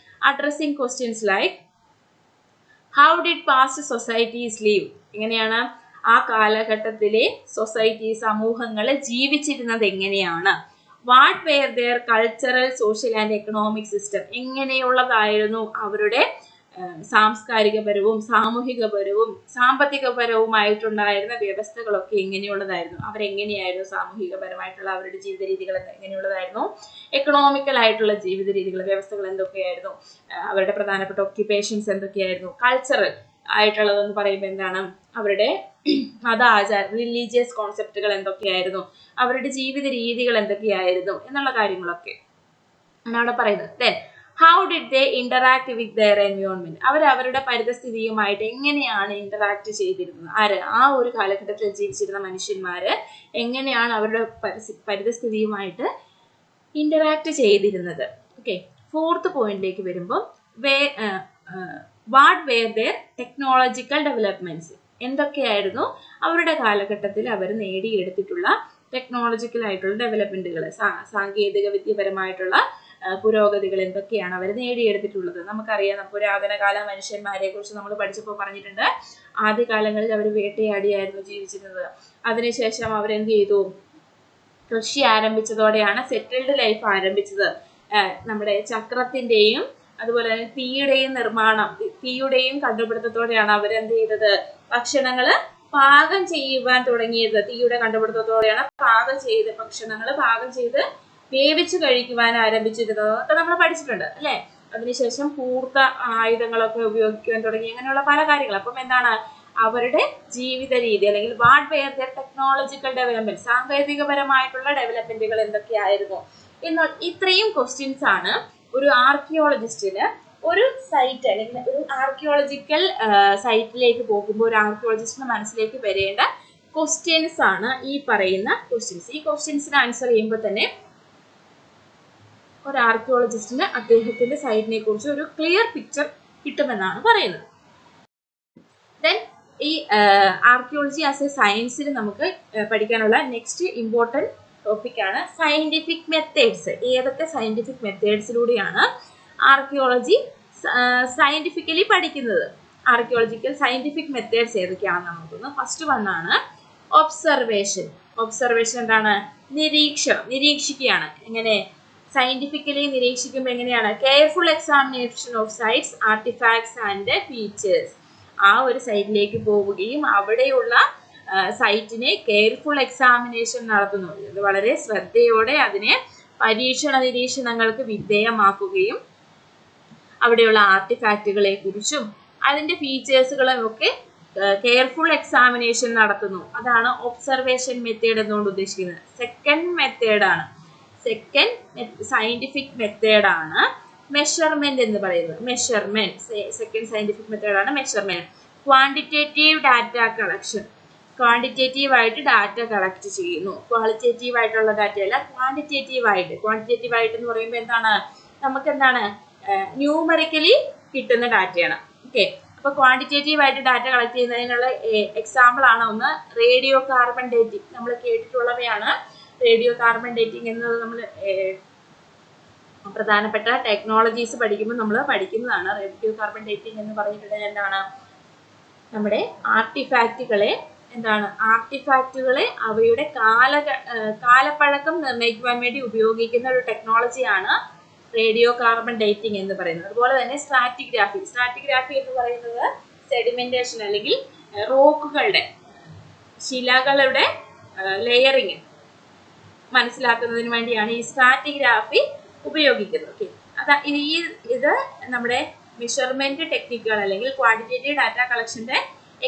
Addressing questions like how did past societies live, എങ്ങനെയാണ് ആ കാലഘട്ടത്തിലെ സൊസൈറ്റി സമൂഹങ്ങൾ ജീവിച്ചിരുന്നത് എങ്ങനെയാണ്? What were their cultural social and economic system, എങ്ങനെയുള്ളതായിരുന്നു അവരുടെ സാംസ്കാരികപരവും സാമൂഹികപരവും സാമ്പത്തികപരവുമായിട്ടുണ്ടായിരുന്ന വ്യവസ്ഥകളൊക്കെ എങ്ങനെയുള്ളതായിരുന്നു? അവരെങ്ങനെയായിരുന്നു സാമൂഹികപരമായിട്ടുള്ള അവരുടെ ജീവിത രീതികൾ എങ്ങനെയുള്ളതായിരുന്നു? എക്കണോമിക്കൽ ആയിട്ടുള്ള ജീവിത രീതികൾ വ്യവസ്ഥകൾ എന്തൊക്കെയായിരുന്നു? അവരുടെ പ്രധാനപ്പെട്ട ഒക്യുപ്പേഷൻസ് എന്തൊക്കെയായിരുന്നു? കൾച്ചറൽ ആയിട്ടുള്ളതെന്ന് പറയുമ്പോൾ എന്താണ്? അവരുടെ മത ആചാര റിലീജിയസ് കോൺസെപ്റ്റുകൾ എന്തൊക്കെയായിരുന്നു? അവരുടെ ജീവിത രീതികൾ എന്തൊക്കെയായിരുന്നു എന്നുള്ള കാര്യങ്ങളൊക്കെ ആണ് അവിടെ പറയുന്നത്. Then how did they interact with their environment, അവരുടെ പരിതസ്ഥിതിയുമായിട്ട് എങ്ങനെയാണ് ഇന്ററാക്ട് ചെയ്തിരുന്നത്? ആ ഒരു കാലഘട്ടത്തിൽ ജീവിച്ചിരുന്ന മനുഷ്യന്മാര് എങ്ങനെയാണ് അവരുടെ പരിതസ്ഥിതിയുമായിട്ട് ഇന്ററാക്ട് ചെയ്തിരുന്നത്? ഓക്കെ, ഫോർത്ത് പോയിന്റിലേക്ക് വരുമ്പോൾ what were their technological developments, എന്തൊക്കെയായിരുന്നു അവരുടെ കാലഘട്ടത്തിൽ അവർ നേടിയെടുത്തിട്ടുള്ള ടെക്നോളജിക്കൽ ആയിട്ടുള്ള ഡെവലപ്മെന്റുകൾ, സാങ്കേതിക വിദ്യപരമായിട്ടുള്ള പുരോഗതികൾ എന്തൊക്കെയാണ് അവർ നേടിയെടുത്തിട്ടുള്ളത്. നമുക്കറിയാം, പുരാതനകാല മനുഷ്യന്മാരെ കുറിച്ച് നമ്മൾ പഠിച്ചപ്പോൾ പറഞ്ഞിട്ടുണ്ട്, ആദ്യകാലങ്ങളിൽ അവർ വേട്ടയാടിയായിരുന്നു ജീവിച്ചിരുന്നത്. അതിനുശേഷം അവരെന്ത് ചെയ്തു, കൃഷി ആരംഭിച്ചതോടെയാണ് സെറ്റിൽഡ് ലൈഫ് ആരംഭിച്ചത്. നമ്മുടെ ചക്രത്തിന്റെയും അതുപോലെ തന്നെ തീയുടെയും കണ്ടുപിടുത്തത്തോടെയാണ് അവരെന്ത് ചെയ്തത്, ഭക്ഷണങ്ങള് പാകം ചെയ്യുവാൻ തുടങ്ങിയത്. തീയുടെ കണ്ടുപിടുത്തത്തോടെയാണ് ഭക്ഷണങ്ങൾ പാകം ചെയ്ത് വേവിച്ച് കഴിക്കുവാൻ ആരംഭിച്ചിരുന്നത്. അതൊക്കെ നമ്മൾ പഠിച്ചിട്ടുണ്ട് അല്ലെ. അതിനുശേഷം കൂർത്ത ആയുധങ്ങളൊക്കെ ഉപയോഗിക്കുവാൻ തുടങ്ങി, അങ്ങനെയുള്ള പല കാര്യങ്ങൾ. അപ്പം എന്താണ് അവരുടെ ജീവിത രീതി, അല്ലെങ്കിൽ what were their technological development, സാങ്കേതികപരമായിട്ടുള്ള ഡെവലപ്മെന്റുകൾ എന്തൊക്കെയായിരുന്നു എന്നാൽ ഇത്രയും ക്വസ്റ്റ്യൻസ് ആണ് ഒരു ആർക്കിയോളജിസ്റ്റിന് ഒരു സൈറ്റ് അല്ലെങ്കിൽ ഒരു ആർക്കിയോളജിക്കൽ സൈറ്റിലേക്ക് പോകുമ്പോൾ ഒരു ആർക്കിയോളജിസ്റ്റിന്റെ മനസ്സിലേക്ക് വരേണ്ട ക്വസ്റ്റ്യൻസ് ആണ് ഈ പറയുന്ന ക്വസ്റ്റ്യൻസ്. ഈ ക്വസ്റ്റ്യൻസിന് ആൻസർ ചെയ്യുമ്പോൾ തന്നെ ഒരു ആർക്കിയോളജിസ്റ്റിന് അദ്ദേഹത്തിന്റെ സൈറ്റിനെ കുറിച്ച് ഒരു ക്ലിയർ പിക്ചർ കിട്ടുമെന്നാണ് പറയുന്നത്. ദെൻ ഈ ആർക്കിയോളജി ആസ് എ സയൻസിൽ നമുക്ക് പഠിക്കാനുള്ള നെക്സ്റ്റ് ഇമ്പോർട്ടൻറ്റ് ടോപ്പിക്കാണ് സയന്റിഫിക് മെത്തേഡ്സ്. ഏതൊക്കെ സയന്റിഫിക് മെത്തേഡ്സിലൂടെയാണ് ആർക്കിയോളജി സയന്റിഫിക്കലി പഠിക്കുന്നത്, ആർക്കിയോളജിക്കൽ സയന്റിഫിക് മെത്തേഡ്സ് ഏതൊക്കെയാണെന്ന് നോക്കുന്നത്. First വണ്ണാണ് observation. ഒബ്സർവേഷൻ എന്താണ്, നിരീക്ഷിക്കുകയാണ്. എങ്ങനെ സയന്റിഫിക്കലി നിരീക്ഷിക്കുമ്പോൾ എങ്ങനെയാണ്, careful examination of sites, artefacts and features. ആ ഒരു സൈറ്റിലേക്ക് പോവുകയും അവിടെയുള്ള സൈറ്റിനെ കെയർഫുൾ എക്സാമിനേഷൻ നടത്തുന്നു. ഇത് വളരെ ശ്രദ്ധയോടെ അതിനെ നിരീക്ഷണങ്ങൾക്ക് വിധേയമാക്കുകയും അവിടെയുള്ള ആർട്ടിഫാക്റ്റുകളെ കുറിച്ചും അതിന്റെ ഫീച്ചേഴ്സുകളും ഒക്കെ കെയർഫുൾ എക്സാമിനേഷൻ നടത്തുന്നു. അതാണ് ഒബ്സർവേഷൻ മെത്തേഡ് എന്നുകൊണ്ട് ഉദ്ദേശിക്കുന്നത്. സെക്കൻഡ് സയന്റിഫിക് മെത്തേഡാണ് മെഷർമെന്റ് എന്ന് പറയുന്നത്. സെക്കൻഡ് സയന്റിഫിക് മെത്തേഡാണ് measurement. Quantitative data collection. Quantitative ആയിട്ട് ഡാറ്റ കളക്ട് ചെയ്യുന്നു. ക്വാളിറ്റേറ്റീവ് ആയിട്ടുള്ള ഡാറ്റ അല്ല, ക്വാണ്ടിറ്റേറ്റീവ് ആയിട്ട് എന്ന് പറയുമ്പോൾ എന്താണ്, നമുക്ക് എന്താണ് ന്യൂമറിക്കലി കിട്ടുന്ന ഡാറ്റയാണ്. ഓക്കെ, അപ്പൊ ക്വാണ്ടിറ്റേറ്റീവ് ആയിട്ട് ഡാറ്റ കളക്ട് ചെയ്യുന്നതിനുള്ള എക്സാമ്പിൾ ആണ് ഒന്ന് റേഡിയോ കാർബൺ ഡേറ്റിംഗ്. നമ്മൾ കേട്ടിട്ടുള്ളവയാണ്. റേഡിയോ കാർബൺ ഡേറ്റിംഗ് എന്നത് നമ്മൾ പ്രധാനപ്പെട്ട ടെക്നോളജീസ് പഠിക്കുമ്പോൾ നമ്മൾ പഠിക്കുന്നതാണ്. റേഡിയോ കാർബൺ ഡേറ്റിംഗ് എന്ന് പറഞ്ഞിട്ടുണ്ടെങ്കിൽ എന്താണ്, നമ്മുടെ ആർട്ടിഫാക്റ്റുകളെ അവയുടെ കാലപ്പഴക്കം നിർണ്ണയിക്കുവാൻ വേണ്ടി ഉപയോഗിക്കുന്ന ഒരു ടെക്നോളജിയാണ് റേഡിയോ കാർബൺ ഡേറ്റിംഗ് എന്ന് പറയുന്നത്. അതുപോലെ തന്നെ സ്ട്രാറ്റിഗ്രാഫി എന്ന് പറയുന്നത് സെഡിമെന്റേഷൻ അല്ലെങ്കിൽ ശിലകളുടെ ലെയറിങ് മനസ്സിലാക്കുന്നതിന് വേണ്ടിയാണ് ഈ സ്ട്രാറ്റിഗ്രാഫി ഉപയോഗിക്കുന്നത്. ഓക്കെ, ഇത് നമ്മുടെ മെഷർമെന്റ് ടെക്നിക്കുകൾ അല്ലെങ്കിൽ ക്വാണ്ടിറ്റേറ്റീവ് ഡാറ്റ കളക്ഷന്റെ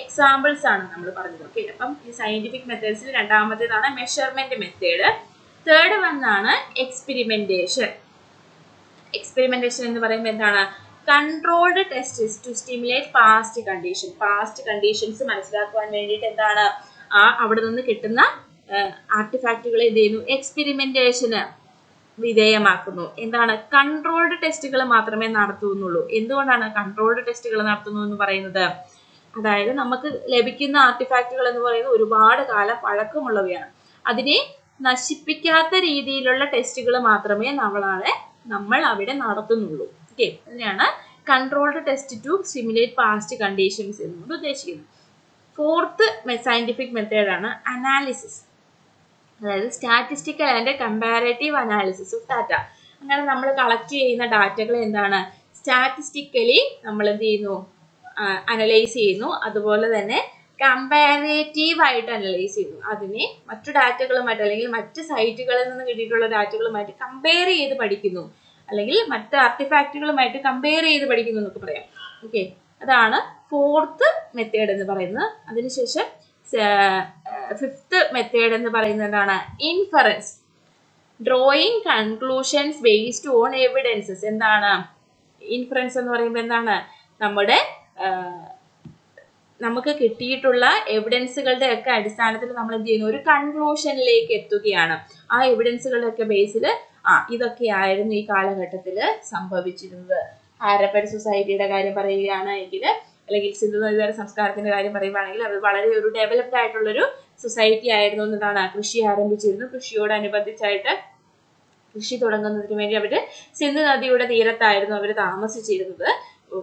എക്സാമ്പിൾസ് ആണ് നമ്മൾ പറഞ്ഞത്. ഓക്കെ, അപ്പം ഈ സയന്റിഫിക് മെത്തേഡ്സിൽ രണ്ടാമത്തേതാണ് മെഷർമെന്റ് മെത്തേഡ്. തേർഡ് വണ്ണാണ് എക്സ്പെരിമെന്റേഷൻ എന്ന് പറയുമ്പോൾ എന്താണ്, controlled tests to stimulate past conditions മനസ്സിലാക്കുവാൻ വേണ്ടിയിട്ട് എന്താണ് അവിടെ നിന്ന് കിട്ടുന്ന ആർട്ടിഫാക്റ്റുകളെ എന്ത് ചെയ്യുന്നു, എക്സ്പെരിമെന്റേഷന് വിധേയമാക്കുന്നു. എന്താണ്, കൺട്രോൾഡ് ടെസ്റ്റുകൾ മാത്രമേ നടത്തുന്നുള്ളൂ. എന്തുകൊണ്ടാണ് കൺട്രോൾഡ് ടെസ്റ്റുകൾ നടത്തുന്നു എന്ന് പറയുന്നത്, അതായത് നമുക്ക് ലഭിക്കുന്ന ആർട്ടിഫാക്റ്റുകൾ എന്ന് പറയുന്നത് ഒരുപാട് കാലം പഴക്കമുള്ളവയാണ്. അതിനെ നശിപ്പിക്കാത്ത രീതിയിലുള്ള ടെസ്റ്റുകൾ മാത്രമേ നമ്മൾ അവിടെ നടത്തുന്നുള്ളൂ. ഓക്കെ, അതിനെയാണ് controlled test to stimulate past conditions എന്നുകൊണ്ട് ഉദ്ദേശിക്കുന്നത്. ഫോർത്ത് സയന്റിഫിക് മെത്തേഡാണ് അനാലിസിസ്, അതായത് statistical and comparative analysis of data. അങ്ങനെ നമ്മൾ കളക്ട് ചെയ്യുന്ന ഡാറ്റകൾ എന്താണ്, സ്റ്റാറ്റിസ്റ്റിക്കലി നമ്മൾ എന്ത് ചെയ്യുന്നു, അനലൈസ് ചെയ്യുന്നു. അതുപോലെ തന്നെ കമ്പാരേറ്റീവ് ആയിട്ട് അനലൈസ് ചെയ്യുന്നു. അതിനെ മറ്റു ഡാറ്റകളുമായിട്ട് അല്ലെങ്കിൽ മറ്റ് സൈറ്റുകളിൽ നിന്ന് കിട്ടിയിട്ടുള്ള ഡാറ്റകളുമായിട്ട് കമ്പയർ ചെയ്ത് പഠിക്കുന്നു, അല്ലെങ്കിൽ മറ്റ് ആർട്ടിഫാക്റ്റുകളുമായിട്ട് കമ്പയർ ചെയ്ത് പഠിക്കുന്നു എന്നൊക്കെ പറയാം. ഓക്കെ, അതാണ് ഫോർത്ത് മെത്തേഡ് എന്ന് പറയുന്നത്. അതിനുശേഷം ഫിഫ്ത്ത് മെത്തേഡ് എന്ന് പറയുന്നത് എന്താണ്, inference, drawing conclusions based on evidences. എന്താണ് ഇൻഫറൻസ് എന്ന് പറയുമ്പോൾ എന്താണ്, നമുക്ക് കിട്ടിയിട്ടുള്ള എവിഡൻസുകളുടെ ഒക്കെ അടിസ്ഥാനത്തിൽ നമ്മൾ എന്ത് ചെയ്യുന്നു, ഒരു കൺക്ലൂഷനിലേക്ക് എത്തുകയാണ്. ആ എവിഡൻസുകളുടെ ഒക്കെ ബേസിൽ ഇതൊക്കെയായിരുന്നു ഈ കാലഘട്ടത്തിൽ സംഭവിച്ചിരുന്നത്. ഹാരപ്പൻ സൊസൈറ്റിയുടെ കാര്യം പറയുകയാണെങ്കിൽ, അല്ലെങ്കിൽ സിന്ധു നദീതട സംസ്കാരത്തിന്റെ കാര്യം പറയുകയാണെങ്കിൽ, അത് വളരെ ഒരു ഡെവലപ്ഡ് ആയിട്ടുള്ളൊരു സൊസൈറ്റി ആയിരുന്നു. എന്നതാണ്, കൃഷി ആരംഭിച്ചിരുന്നു. കൃഷിയോടനുബന്ധിച്ചായിട്ട് കൃഷി തുടങ്ങുന്നതിന് വേണ്ടി അവർ സിന്ധു നദിയുടെ തീരത്തായിരുന്നു അവർ താമസിച്ചിരുന്നത്.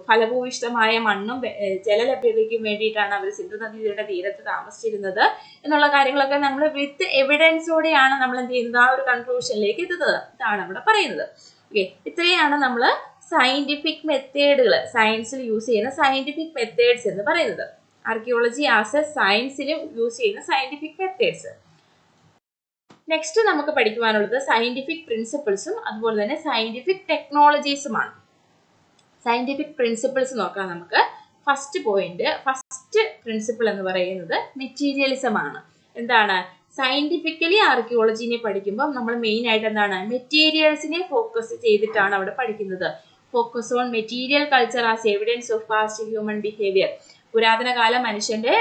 ഫലഭൂയിഷ്ടമായ മണ്ണും ജലലഭ്യതയ്ക്കും വേണ്ടിയിട്ടാണ് അവർ സിന്ധു നദിയുടെ തീരത്ത് താമസിച്ചിരുന്നത് എന്നുള്ള കാര്യങ്ങളൊക്കെ നമ്മൾ വിത്ത് എവിഡൻസോടെയാണ് നമ്മൾ എന്ത് ചെയ്യുന്നത്, ആ ഒരു കൺക്ലൂഷനിലേക്ക് എത്തുന്നത്. ഇതാണ് ഇവിടെ പറയുന്നത്. ഓക്കെ, ഇത്രയാണ് നമ്മൾ സയന്റിഫിക് മെത്തേഡുകൾ, സയൻസിൽ യൂസ് ചെയ്യുന്ന സയന്റിഫിക് മെത്തേഡ്സ് എന്ന് പറയുന്നത്. ആർക്കിയോളജി ആസ് എ സയൻസിലും യൂസ് ചെയ്യുന്ന സയന്റിഫിക് മെത്തേഡ്സ്. നെക്സ്റ്റ് നമുക്ക് പഠിക്കുവാനുള്ളത് സയന്റിഫിക് പ്രിൻസിപ്പിൾസും അതുപോലെ തന്നെ സയന്റിഫിക് ടെക്നോളജീസുമാണ്. സയന്റിഫിക് പ്രിൻസിപ്പിൾസ് നോക്കാം നമുക്ക്. ഫസ്റ്റ് പ്രിൻസിപ്പിൾ എന്ന് പറയുന്നത് മെറ്റീരിയലിസം ആണ്. എന്താണ്, സയന്റിഫിക്കലി ആർക്കിയോളജിനെ പഠിക്കുമ്പോൾ നമ്മൾ മെയിൻ ആയിട്ട് എന്താണ്, മെറ്റീരിയൽസിനെ ഫോക്കസ് ചെയ്തിട്ടാണ് അവിടെ പഠിക്കുന്നത്. Focus on material culture as evidence of past human behaviour. പുരാതന കാല മനുഷ്യന്റെ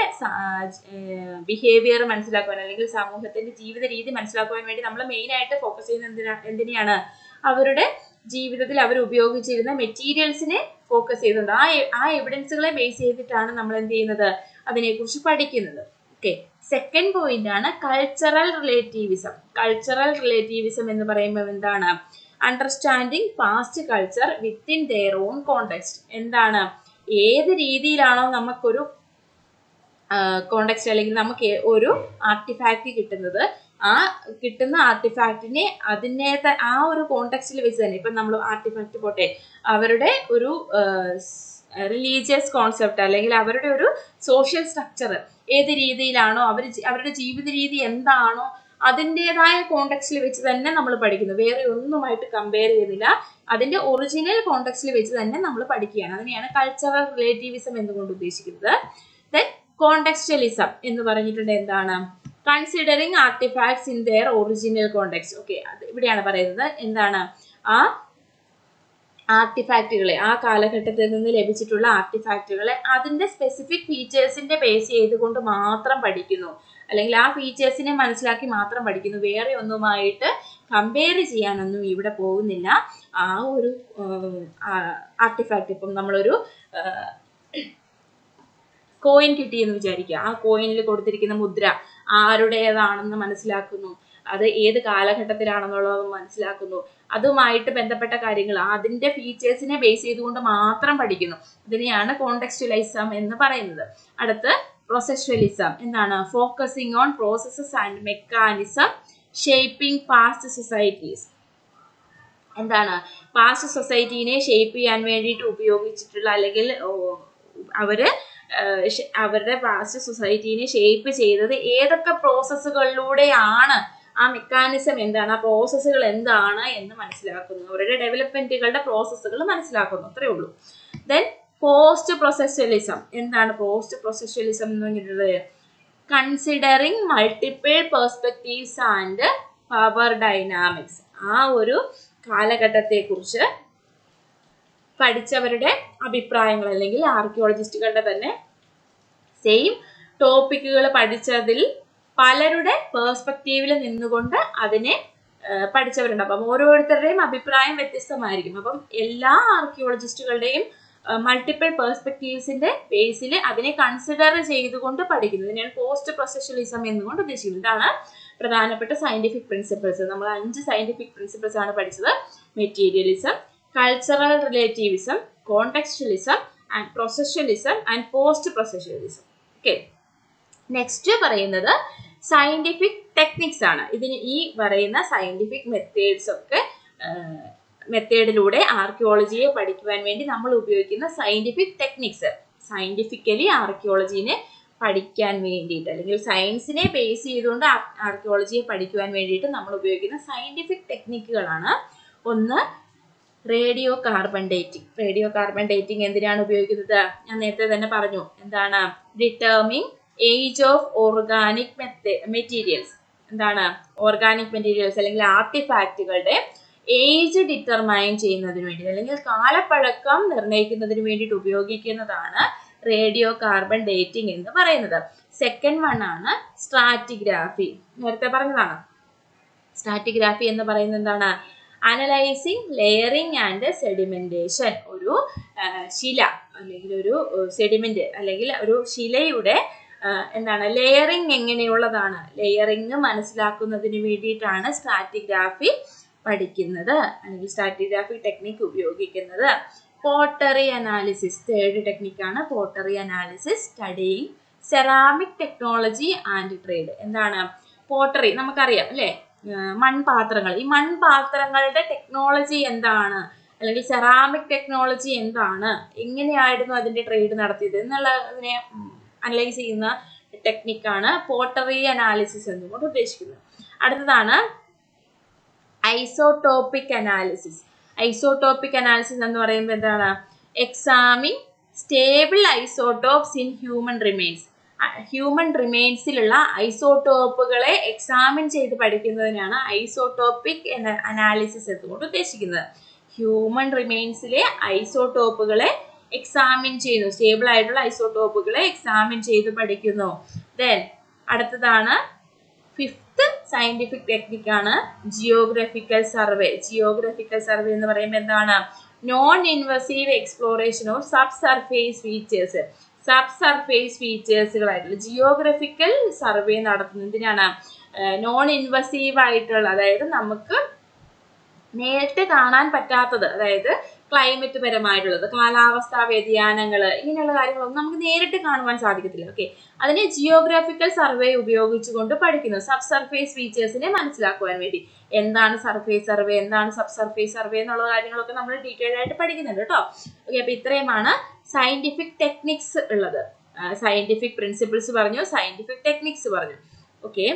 ബിഹേവിയർ മനസ്സിലാക്കുവാൻ അല്ലെങ്കിൽ സമൂഹത്തിന്റെ ജീവിത രീതി മനസ്സിലാക്കുവാൻ വേണ്ടി നമ്മൾ മെയിൻ ആയിട്ട് ഫോക്കസ് ചെയ്യുന്ന എന്തിനെയാണ്, അവരുടെ ജീവിതത്തിൽ അവർ ഉപയോഗിച്ചിരുന്ന മെറ്റീരിയൽസിനെ ഫോക്കസ് ചെയ്തിട്ടുണ്ട്. ആ എവിഡൻസുകളെ ബേസ് ചെയ്തിട്ടാണ് നമ്മൾ എന്ത് ചെയ്യുന്നത്, അതിനെക്കുറിച്ച് പഠിക്കുന്നത്. ഓക്കെ, സെക്കൻഡ് പോയിന്റ് ആണ് കൾച്ചറൽ റിലേറ്റീവിസം. കൾച്ചറൽ റിലേറ്റീവിസം എന്ന് പറയുമ്പോൾ എന്താണ്, understanding past culture within their own context. എന്താണ്, ഏത് രീതിയിലാണോ നമുക്കൊരു കോണ്ടെക്സ്റ്റ് അല്ലെങ്കിൽ നമുക്ക് ഒരു ആർട്ടിഫാക്റ്റ് കിട്ടുന്നത്, ആ കിട്ടുന്ന ആർട്ടിഫാക്റ്റിനെ അതിനേത്തെ ആ ഒരു കോണ്ടെക്സ്റ്റിൽ വെച്ച് തന്നെ, ഇപ്പം നമ്മൾ ആർട്ടിഫാക്റ്റ് പോട്ടെ, അവരുടെ ഒരു റിലീജിയസ് കോൺസെപ്റ്റ് അല്ലെങ്കിൽ അവരുടെ ഒരു സോഷ്യൽ സ്ട്രക്ചർ ഏത് രീതിയിലാണോ അവരുടെ ജീവിത രീതി എന്താണോ അതിൻ്റെതായ കോണ്ടെക്സ്റ്റിൽ വെച്ച് തന്നെ നമ്മൾ പഠിക്കുന്നു. വേറെ ഒന്നുമായിട്ട് കമ്പയർ ചെയ്യുന്നില്ല, അതിന്റെ ഒറിജിനൽ കോണ്ടെക്സ്റ്റിൽ വെച്ച് തന്നെ നമ്മൾ പഠിക്കുകയാണ്. അതിനെയാണ് കൾച്ചറൽ റിലേറ്റീവിസം എന്നുകൊണ്ട് ഉദ്ദേശിക്കുന്നത്. ദെൻ കോണ്ടെക്സ്റ്റലിസം എന്ന് പറഞ്ഞിട്ടുണ്ട് എന്താണ്, considering artefacts in their original context. Okay, അത് ഇവിടെയാണ് പറയുന്നത്. എന്താണ്, ആ ആർട്ടിഫാക്റ്റുകളെ, ആ കാലഘട്ടത്തിൽ നിന്ന് ലഭിച്ചിട്ടുള്ള ആർട്ടിഫാക്റ്റുകളെ അതിന്റെ സ്പെസിഫിക് ഫീച്ചേഴ്സിന്റെ ബേസ് ചെയ്തുകൊണ്ട് മാത്രം പഠിക്കുന്നു, അല്ലെങ്കിൽ ആ ഫീച്ചേഴ്സിനെ മനസ്സിലാക്കി മാത്രം പഠിക്കുന്നു. വേറെ ഒന്നുമായിട്ട് കമ്പയർ ചെയ്യാനൊന്നും ഇവിടെ പോകുന്നില്ല. ആ ഒരു ആർട്ടിഫാക്റ്റ്, ഇപ്പം നമ്മളൊരു കോയിൻ കിട്ടിയെന്ന് വിചാരിക്കുക, ആ കോയിനിൽ കൊടുത്തിരിക്കുന്ന മുദ്ര ആരുടേതാണെന്ന് മനസ്സിലാക്കുന്നു, അത് ഏത് കാലഘട്ടത്തിലാണെന്നുള്ളത് മനസ്സിലാക്കുന്നു, അതുമായിട്ട് ബന്ധപ്പെട്ട കാര്യങ്ങൾ അതിന്റെ ഫീച്ചേഴ്സിനെ ബേസ് ചെയ്തുകൊണ്ട് മാത്രം പഠിക്കുന്നു. ഇതിനെയാണ് കോണ്ടെക്സ്റ്റുവലിസം എന്ന് പറയുന്നത്. അടുത്ത് പ്രൊസസ്വലിസം. എന്താണ്, focusing on processes and mechanism shaping past societies. എന്താണ്, പാസ്റ്റ് സൊസൈറ്റീനെ ഷേപ്പ് ചെയ്യാൻ വേണ്ടിയിട്ട് ഉപയോഗിച്ചിട്ടുള്ള അല്ലെങ്കിൽ അവരുടെ പാസ്റ്റ് സൊസൈറ്റീനെ ഷേപ്പ് ചെയ്തത് ഏതൊക്കെ പ്രോസസ്സുകളിലൂടെയാണ്, ആ മെക്കാനിസം എന്താണ്, ആ പ്രോസസ്സുകൾ എന്താണ് എന്ന് മനസ്സിലാക്കുന്നു. അവരുടെ ഡെവലപ്മെന്റുകളുടെ പ്രോസസ്സുകൾ മനസ്സിലാക്കുന്നു. അത്രേ ഉള്ളൂ. Then post processualism. എന്താണ് പോസ്റ്റ് പ്രൊസസ്വലിസം എന്ന് പറഞ്ഞിട്ടുള്ളത്, considering multiple perspectives and power dynamics. ആ ഒരു കാലഘട്ടത്തെക്കുറിച്ച് പഠിച്ചവരുടെ അഭിപ്രായങ്ങൾ അല്ലെങ്കിൽ ആർക്കിയോളജിസ്റ്റുകളുടെ തന്നെ സെയിം ടോപ്പിക്കുകൾ പഠിച്ചതിൽ പലരുടെ പേഴ്സ്പെക്റ്റീവിൽ നിന്നുകൊണ്ട് അതിനെ പഠിച്ചവരുണ്ട്. അപ്പം ഓരോരുത്തരുടെയും അഭിപ്രായം വ്യത്യസ്തമായിരിക്കും. അപ്പം എല്ലാ ആർക്കിയോളജിസ്റ്റുകളുടെയും മൾട്ടിപ്പിൾ പെർസ്പെക്റ്റീവ്സിന്റെ ബേസിൽ അതിനെ കൺസിഡർ ചെയ്തുകൊണ്ട് പഠിക്കുന്നത്. ഇതിനാണ് പോസ്റ്റ് പ്രൊസസ്വലിസം എന്നുകൊണ്ട് ഉദ്ദേശിക്കുന്നത്. ഇതാണ് പ്രധാനപ്പെട്ട സയന്റിഫിക് പ്രിൻസിപ്പിൾസ്. നമ്മൾ 5 സയന്റിഫിക് പ്രിൻസിപ്പിൾസ് ആണ് പഠിച്ചത്. Materialism, cultural relativism, contextualism and processualism and post processualism. Okay, next പറയുന്നത് സയന്റിഫിക് ടെക്നിക്സ് ആണ്. ഇതിന് ഈ പറയുന്ന സയന്റിഫിക് മെത്തേഡിലൂടെ ആർക്കിയോളജിയെ പഠിക്കുവാൻ വേണ്ടി നമ്മൾ ഉപയോഗിക്കുന്ന സയന്റിഫിക് ടെക്നിക്സ്. സയന്റിഫിക്കലി ആർക്കിയോളജിനെ പഠിക്കാൻ വേണ്ടിയിട്ട് അല്ലെങ്കിൽ സയൻസിനെ ബേസ് ചെയ്തുകൊണ്ട് ആർക്കിയോളജിയെ പഠിക്കുവാൻ വേണ്ടിയിട്ട് നമ്മൾ ഉപയോഗിക്കുന്ന സയന്റിഫിക് ടെക്നിക്കുകളാണ്. ഒന്ന്, radio carbon dating. Radio carbon dating എന്തിനാണ് ഉപയോഗിക്കുന്നത്, ഞാൻ നേരത്തെ തന്നെ പറഞ്ഞു. എന്താണ്, determining age of organic materials. എന്താണ്, ഓർഗാനിക് മെറ്റീരിയൽസ് അല്ലെങ്കിൽ ആർട്ടിഫാക്റ്റുകളുടെ ഏജ് ഡിറ്റർമൈൻ ചെയ്യുന്നതിന് വേണ്ടി അല്ലെങ്കിൽ കാലപ്പഴക്കം നിർണ്ണയിക്കുന്നതിന് വേണ്ടിയിട്ട് ഉപയോഗിക്കുന്നതാണ് റേഡിയോ കാർബൺ ഡേറ്റിംഗ് എന്ന് പറയുന്നത്. സെക്കൻഡ് വൺ ആണ് സ്ട്രാറ്റിഗ്രാഫി. നേരത്തെ പറഞ്ഞതാണ്. സ്ട്രാറ്റിഗ്രാഫി എന്ന് പറയുന്നത് എന്താണ്, അനലൈസിങ് ലെയറിംഗ് ആൻഡ് സെഡിമെന്റേഷൻ. ഒരു ശില അല്ലെങ്കിൽ ഒരു സെഡിമെന്റ് അല്ലെങ്കിൽ ഒരു ശിലയുടെ എന്താണ് ലെയറിങ് എങ്ങനെയുള്ളതാണ്, ലെയറിങ് മനസ്സിലാക്കുന്നതിന് വേണ്ടിയിട്ടാണ് സ്ട്രാറ്റിഗ്രാഫി പഠിക്കുന്നത് അല്ലെങ്കിൽ സ്ട്രാറ്റിഗ്രാഫി ടെക്നിക്ക് ഉപയോഗിക്കുന്നത്. പോട്ടറി അനാലിസിസ് തേർഡ് ടെക്നിക്കാണ് pottery analysis, studying ceramic technology and trade. എന്താണ് പോട്ടറി നമുക്കറിയാം അല്ലേ, മൺപാത്രങ്ങൾ. ഈ മൺപാത്രങ്ങളുടെ ടെക്നോളജി എന്താണ് അല്ലെങ്കിൽ സെറാമിക് ടെക്നോളജി എന്താണ്, എങ്ങനെയായിരുന്നു അതിന്റെ ട്രേഡ് നടത്തിയത് എന്നുള്ളതിനെ അനലൈസ് ചെയ്യുന്ന ടെക്നിക്കാണ് പോട്ടറി അനാലിസിസ് എന്നുകൊണ്ട് ഉദ്ദേശിക്കുന്നത്. അടുത്തതാണ് ഐസോടോപ്പിക് അനാലിസിസ്. ഐസോടോപ്പിക് അനാലിസിസ് എന്ന് പറയുമ്പോൾ എന്താണ്, examine stable isotopes in human remains. Human റിമെയിൻസിലുള്ള ഐസോടോപ്പുകളെ എക്സാമിൻ ചെയ്ത് പഠിക്കുന്നതിനാണ് ഐസോടോപ്പിക് അനാലിസിസ് എന്നുകൊണ്ട് ഉദ്ദേശിക്കുന്നത്. ഹ്യൂമൻ റിമെയിൻസിലെ ഐസോടോപ്പുകളെ എക്സാമിൻ ചെയ്യുന്നു, സ്റ്റേബിൾ ആയിട്ടുള്ള ഐസോടോപ്പുകളെ എക്സാമിൻ ചെയ്ത് പഠിക്കുന്നു. ദെൻ അടുത്തതാണ് ഫിഫ്ത്ത് സയന്റിഫിക് ടെക്നിക്കാണ് ജിയോഗ്രഫിക്കൽ സർവേ. ജിയോഗ്രഫിക്കൽ സർവേ എന്ന് പറയുമ്പോൾ എന്താണ്, non invasive exploration of subsurface features. Subsurface ഫീച്ചേഴ്സുകളായിട്ടുള്ള ജിയോഗ്രഫിക്കൽ സർവേ നടത്തുന്നതിനാണ് നോൺ ഇൻവസീവ് ആയിട്ടുള്ള, അതായത് നമുക്ക് നേരിട്ട് കാണാൻ പറ്റാത്തത്, അതായത് ക്ലൈമറ്റ് പരമായിട്ടുള്ളത്, കാലാവസ്ഥാ വ്യതിയാനങ്ങൾ, ഇങ്ങനെയുള്ള കാര്യങ്ങളൊന്നും നമുക്ക് നേരിട്ട് കാണുവാൻ സാധിക്കത്തില്ല. ഓക്കെ, അതിനെ ജിയോഗ്രാഫിക്കൽ സർവേ ഉപയോഗിച്ചുകൊണ്ട് പഠിക്കുന്നു, സബ് സർഫേസ് ഫീച്ചേഴ്സിനെ മനസ്സിലാക്കുവാൻ വേണ്ടി. എന്താണ് സർഫേസ് സർവേ, എന്താണ് സബ് സർഫേസ് സർവേ എന്നുള്ള കാര്യങ്ങളൊക്കെ നമ്മൾ ഡീറ്റെയിൽ ആയിട്ട് പഠിക്കുന്നുണ്ട് കേട്ടോ. ഓക്കെ, അപ്പൊ ഇത്രയുമാണ് സയന്റിഫിക് ടെക്നിക്സ് ഉള്ളത്. സയന്റിഫിക് പ്രിൻസിപ്പിൾസ് പറഞ്ഞു, സയന്റിഫിക് ടെക്നിക്സ് പറഞ്ഞു. ഓക്കെ,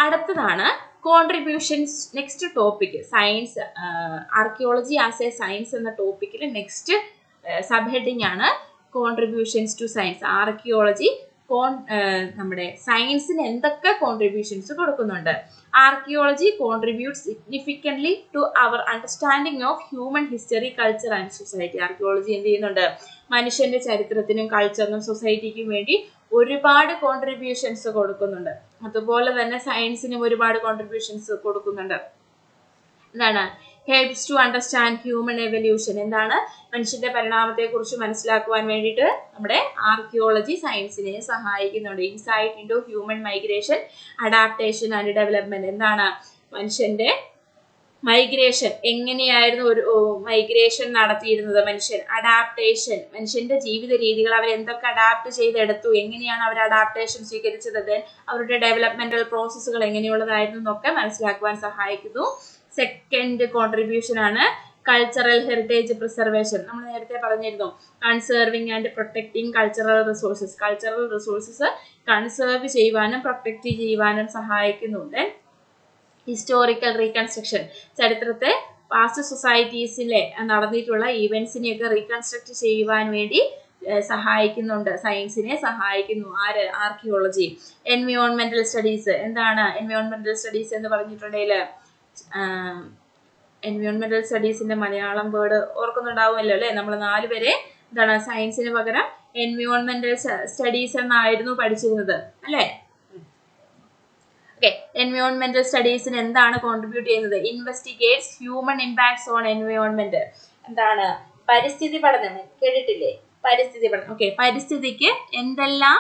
അടുത്തതാണ് contributions. Next topic science, archaeology as a science എന്ന ടോപ്പിക്കിൽ നെക്സ്റ്റ് സബ് ഹെഡിങ് ആണ് കോൺട്രിബ്യൂഷൻസ് ടു സയൻസ്. ആർക്കിയോളജി നമ്മുടെ സയൻസിന് എന്തൊക്കെ കോൺട്രിബ്യൂഷൻസ് കൊടുക്കുന്നുണ്ട്. Archaeology contribute significantly to our understanding of human history, culture and society. Archaeology എന്ത് ചെയ്യുന്നുണ്ട്, മനുഷ്യന്റെ ചരിത്രത്തിനും കൾച്ചറിനും സൊസൈറ്റിക്കും വേണ്ടി ഒരുപാട് കോൺട്രിബ്യൂഷൻസ് കൊടുക്കുന്നുണ്ട്. അതുപോലെ തന്നെ സയൻസിനും ഒരുപാട് കോൺട്രിബ്യൂഷൻസ് കൊടുക്കുന്നുണ്ട്. എന്താണ്, helps to understand human evolution. എന്താണ്, മനുഷ്യന്റെ പരിണാമത്തെ കുറിച്ച് മനസ്സിലാക്കുവാൻ വേണ്ടിയിട്ട് നമ്മുടെ ആർക്കിയോളജി സയൻസിനെ സഹായിക്കുന്നുണ്ട്. Insight into human migration, adaptation and development. എന്താണ്, മനുഷ്യന്റെ മൈഗ്രേഷൻ, എങ്ങനെയായിരുന്നു ഒരു മൈഗ്രേഷൻ നടത്തിയിരുന്നത് മനുഷ്യൻ, അഡാപ്റ്റേഷൻ, മനുഷ്യന്റെ ജീവിത രീതികൾ അവർ എന്തൊക്കെ അഡാപ്റ്റ് ചെയ്തെടുത്തു, എങ്ങനെയാണ് അവർ അഡാപ്റ്റേഷൻ സ്വീകരിച്ചത്, അവരുടെ ഡെവലപ്മെന്റൽ പ്രോസസ്സുകൾ എങ്ങനെയുള്ളതായിരുന്നു എന്നൊക്കെ മനസ്സിലാക്കുവാൻ സഹായിക്കുന്നു. സെക്കൻഡ് കോൺട്രിബ്യൂഷൻ ആണ് കൾച്ചറൽ ഹെറിറ്റേജ് പ്രിസർവേഷൻ. നമ്മൾ നേരത്തെ പറഞ്ഞിരുന്നു, conserving and protecting cultural resources. Cultural resources conserve ചെയ്യുവാനും പ്രൊട്ടക്ട് ചെയ്യുവാനും സഹായിക്കുന്നുണ്ട്. ഹിസ്റ്റോറിക്കൽ റീകൺസ്ട്രക്ഷൻ, ചരിത്രത്തെ പാസ്റ്റ് സൊസൈറ്റീസിലെ നടന്നിട്ടുള്ള ഈവൻസിനെയൊക്കെ റീകൺസ്ട്രക്ട് ചെയ്യുവാൻ വേണ്ടി സഹായിക്കുന്നുണ്ട്, സയൻസിനെ സഹായിക്കുന്നു. ആര്, ആർക്കിയോളജി. എൻവയോൺമെന്റൽ സ്റ്റഡീസ്. എന്താണ് എൻവയോൺമെന്റൽ സ്റ്റഡീസ് എന്ന് പറഞ്ഞിട്ടുണ്ടെങ്കിൽ, എൻവയോൺമെന്റൽ സ്റ്റഡീസിന്റെ മലയാളം വേർഡ് ഓർക്കുന്നുണ്ടാവുമല്ലോ അല്ലെ. നമ്മൾ 4 വരെ എന്താണ് സയൻസിന് പകരം എൻവയോൺമെന്റൽ സ്റ്റഡീസ് എന്നായിരുന്നു പഠിച്ചിരുന്നത് അല്ലെ. എൻവയോൺമെന്റൽ സ്റ്റഡീസിന് എന്താണ് കോൺട്രിബ്യൂട്ട് ചെയ്യുന്നത്, investigates human impacts on environment. എന്താണ്, പരിസ്ഥിതി പഠനം കേട്ടിട്ടില്ലേ, പരിസ്ഥിതി പഠനം. ഓക്കെ, പരിസ്ഥിതിക്ക് എന്തെല്ലാം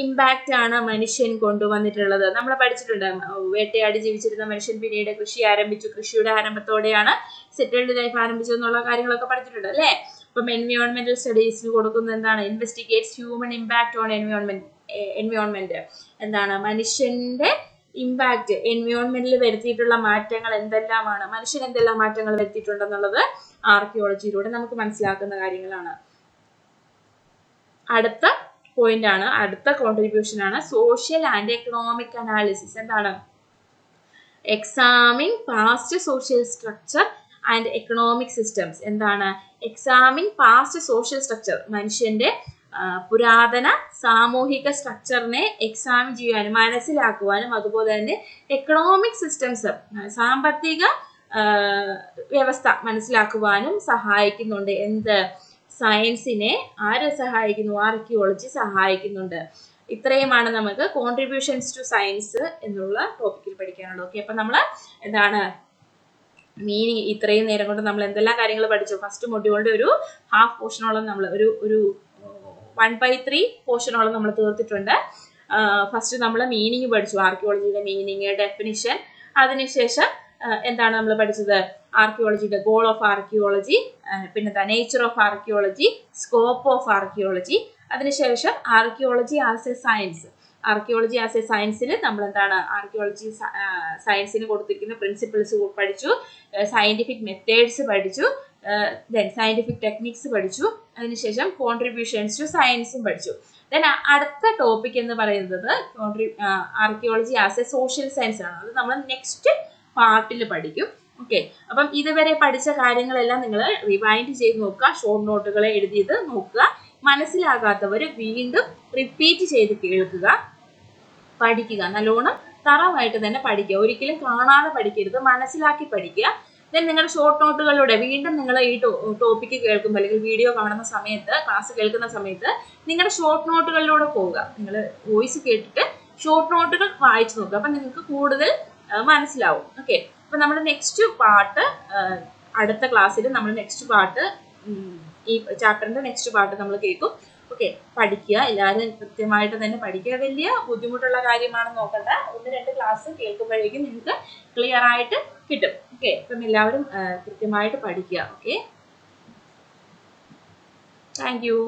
ഇമ്പാക്റ്റ് ആണ് മനുഷ്യൻ കൊണ്ടുവന്നിട്ടുള്ളത് നമ്മൾ പഠിച്ചിട്ടുണ്ട്. വേട്ടയാടി ജീവിച്ചിരുന്ന മനുഷ്യൻ പിന്നീട് കൃഷി ആരംഭിച്ചു, കൃഷിയുടെ ആരംഭത്തോടെയാണ് സെറ്റിൽഡ് ലൈഫ് ആരംഭിച്ചത് എന്നുള്ള കാര്യങ്ങളൊക്കെ പഠിച്ചിട്ടുണ്ട് അല്ലേ. അപ്പം എൻവയോൺമെന്റൽ സ്റ്റഡീസിന് കൊടുക്കുന്നത് എന്താണ്, investigates human impact on environment. എന്താണ്, മനുഷ്യന്റെ ഇമ്പാക്ട്, എൻവയോൺമെന്റിൽ വരുത്തിയിട്ടുള്ള മാറ്റങ്ങൾ എന്തെല്ലാമാണ്, മനുഷ്യൻ എന്തെല്ലാം മാറ്റങ്ങൾ വരുത്തിയിട്ടുണ്ടെന്നുള്ളത് ആർക്കിയോളജിയിലൂടെ നമുക്ക് മനസ്സിലാക്കുന്ന കാര്യങ്ങളാണ്. അടുത്ത പോയിന്റ് ആണ്, അടുത്ത കോൺട്രിബ്യൂഷൻ ആണ് സോഷ്യൽ ആൻഡ് എക്കണോമിക് അനാലിസിസ്. എന്താണ്, examine past social structure and economic systems. എന്താണ്, എക്സാമിൻ പാസ്റ്റ് സോഷ്യൽ സ്ട്രക്ചർ, മനുഷ്യന്റെ പുരാതന സാമൂഹിക സ്ട്രക്ചറിനെ എക്സാമിൻ ചെയ്യാനും മനസ്സിലാക്കുവാനും അതുപോലെ തന്നെ എക്കണോമിക് സിസ്റ്റംസ്, സാമ്പത്തിക വ്യവസ്ഥ മനസ്സിലാക്കുവാനും സഹായിക്കുന്നുണ്ട്. എന്ത്, സയൻസിനെ ആര് സഹായിക്കുന്നു, ആർക്കിയോളജി സഹായിക്കുന്നുണ്ട്. ഇത്രയുമാണ് നമുക്ക് കോൺട്രിബ്യൂഷൻസ് ടു സയൻസ് എന്നുള്ള ടോപ്പിക്കിൽ പഠിക്കാനുള്ളത്. ഓക്കെ, അപ്പൊ നമ്മൾ എന്താണ് മീനിങ്, ഇത്രയും നേരം കൊണ്ട് നമ്മൾ എന്തെല്ലാം കാര്യങ്ങൾ പഠിച്ചു. ഫസ്റ്റ് മൊഡ്യൂളിന്റെ ഒരു ഹാഫ് പോർഷനോളം നമ്മൾ ഒരു 1/3 പോർഷനോളം നമ്മൾ തീർത്തിട്ടുണ്ട്. ഫസ്റ്റ് നമ്മൾ മീനിങ് പഠിച്ചു, ആർക്കിയോളജിയുടെ മീനിങ്, ഡെഫിനിഷൻ. അതിനുശേഷം എന്താണ് നമ്മൾ പഠിച്ചത്? ആർക്കിയോളജിയുടെ ഗോൾ ഓഫ് ആർക്കിയോളജി, പിന്നെന്താ nature of archaeology, scope of archaeology. അതിനുശേഷം archaeology as a science. Archaeology as a സയൻസിൽ നമ്മൾ എന്താണ് ആർക്കിയോളജി സയൻസിന് കൊടുത്തിരിക്കുന്ന പ്രിൻസിപ്പിൾസ് പഠിച്ചു, സയന്റിഫിക് മെത്തേഡ്സ് പഠിച്ചു, ദെൻ സയന്റിഫിക് ടെക്നിക്സ് പഠിച്ചു. അതിനുശേഷം കോൺട്രിബ്യൂഷൻസ് ടു സയൻസും പഠിച്ചു. ദെൻ അടുത്ത ടോപ്പിക് എന്ന് പറയുന്നത് archaeology as A social science ആണ്. അത് നമ്മൾ നെക്സ്റ്റ് പാർട്ടിൽ പഠിക്കും. ഓക്കെ, അപ്പം ഇതുവരെ പഠിച്ച കാര്യങ്ങളെല്ലാം നിങ്ങൾ റിവൈൻഡ് ചെയ്ത് നോക്കുക, ഷോർട്ട് നോട്ടുകൾ എഴുതിയത് നോക്കുക. മനസ്സിലാകാത്തവർ വീണ്ടും റിപ്പീറ്റ് ചെയ്ത് കേൾക്കുക, പഠിക്കുക. നല്ലോണം തറവായിട്ട് തന്നെ പഠിക്കുക. ഒരിക്കലും കാണാതെ പഠിക്കരുത്, മനസ്സിലാക്കി പഠിക്കുക. ദെൻ നിങ്ങളുടെ ഷോർട്ട് നോട്ടുകളിലൂടെ വീണ്ടും നിങ്ങൾ ഈ ടോപ്പിക്ക് കേൾക്കുമ്പോൾ അല്ലെങ്കിൽ വീഡിയോ കാണുന്ന സമയത്ത്, ക്ലാസ് കേൾക്കുന്ന സമയത്ത് നിങ്ങളുടെ ഷോർട്ട് നോട്ടുകളിലൂടെ പോവുക. നിങ്ങൾ വോയിസ് കേട്ടിട്ട് ഷോർട്ട് നോട്ടുകൾ വായിച്ചു നോക്കുക. അപ്പം നിങ്ങൾക്ക് കൂടുതൽ മനസ്സിലാവും. ഓക്കെ, അപ്പം നമ്മൾ നെക്സ്റ്റ് പാർട്ട് അടുത്ത ക്ലാസ്സിൽ നമ്മൾ നെക്സ്റ്റ് പാർട്ട് ഈ ചാപ്റ്ററിന്റെ നെക്സ്റ്റ് പാർട്ട് നമ്മൾ കേൾക്കും. ഓക്കെ, പഠിക്കുക. എല്ലാവരും കൃത്യമായിട്ട് തന്നെ പഠിക്കുക. വലിയ ബുദ്ധിമുട്ടുള്ള കാര്യമാണെന്ന് നോക്കണ്ട. 1-2 ക്ലാസ് കേൾക്കുമ്പോഴേക്കും നിങ്ങൾക്ക് ക്ലിയർ ആയിട്ട് കിട്ടും. ഓക്കെ, അപ്പം എല്ലാവരും കൃത്യമായിട്ട് പഠിക്കുക. Okay, thank you.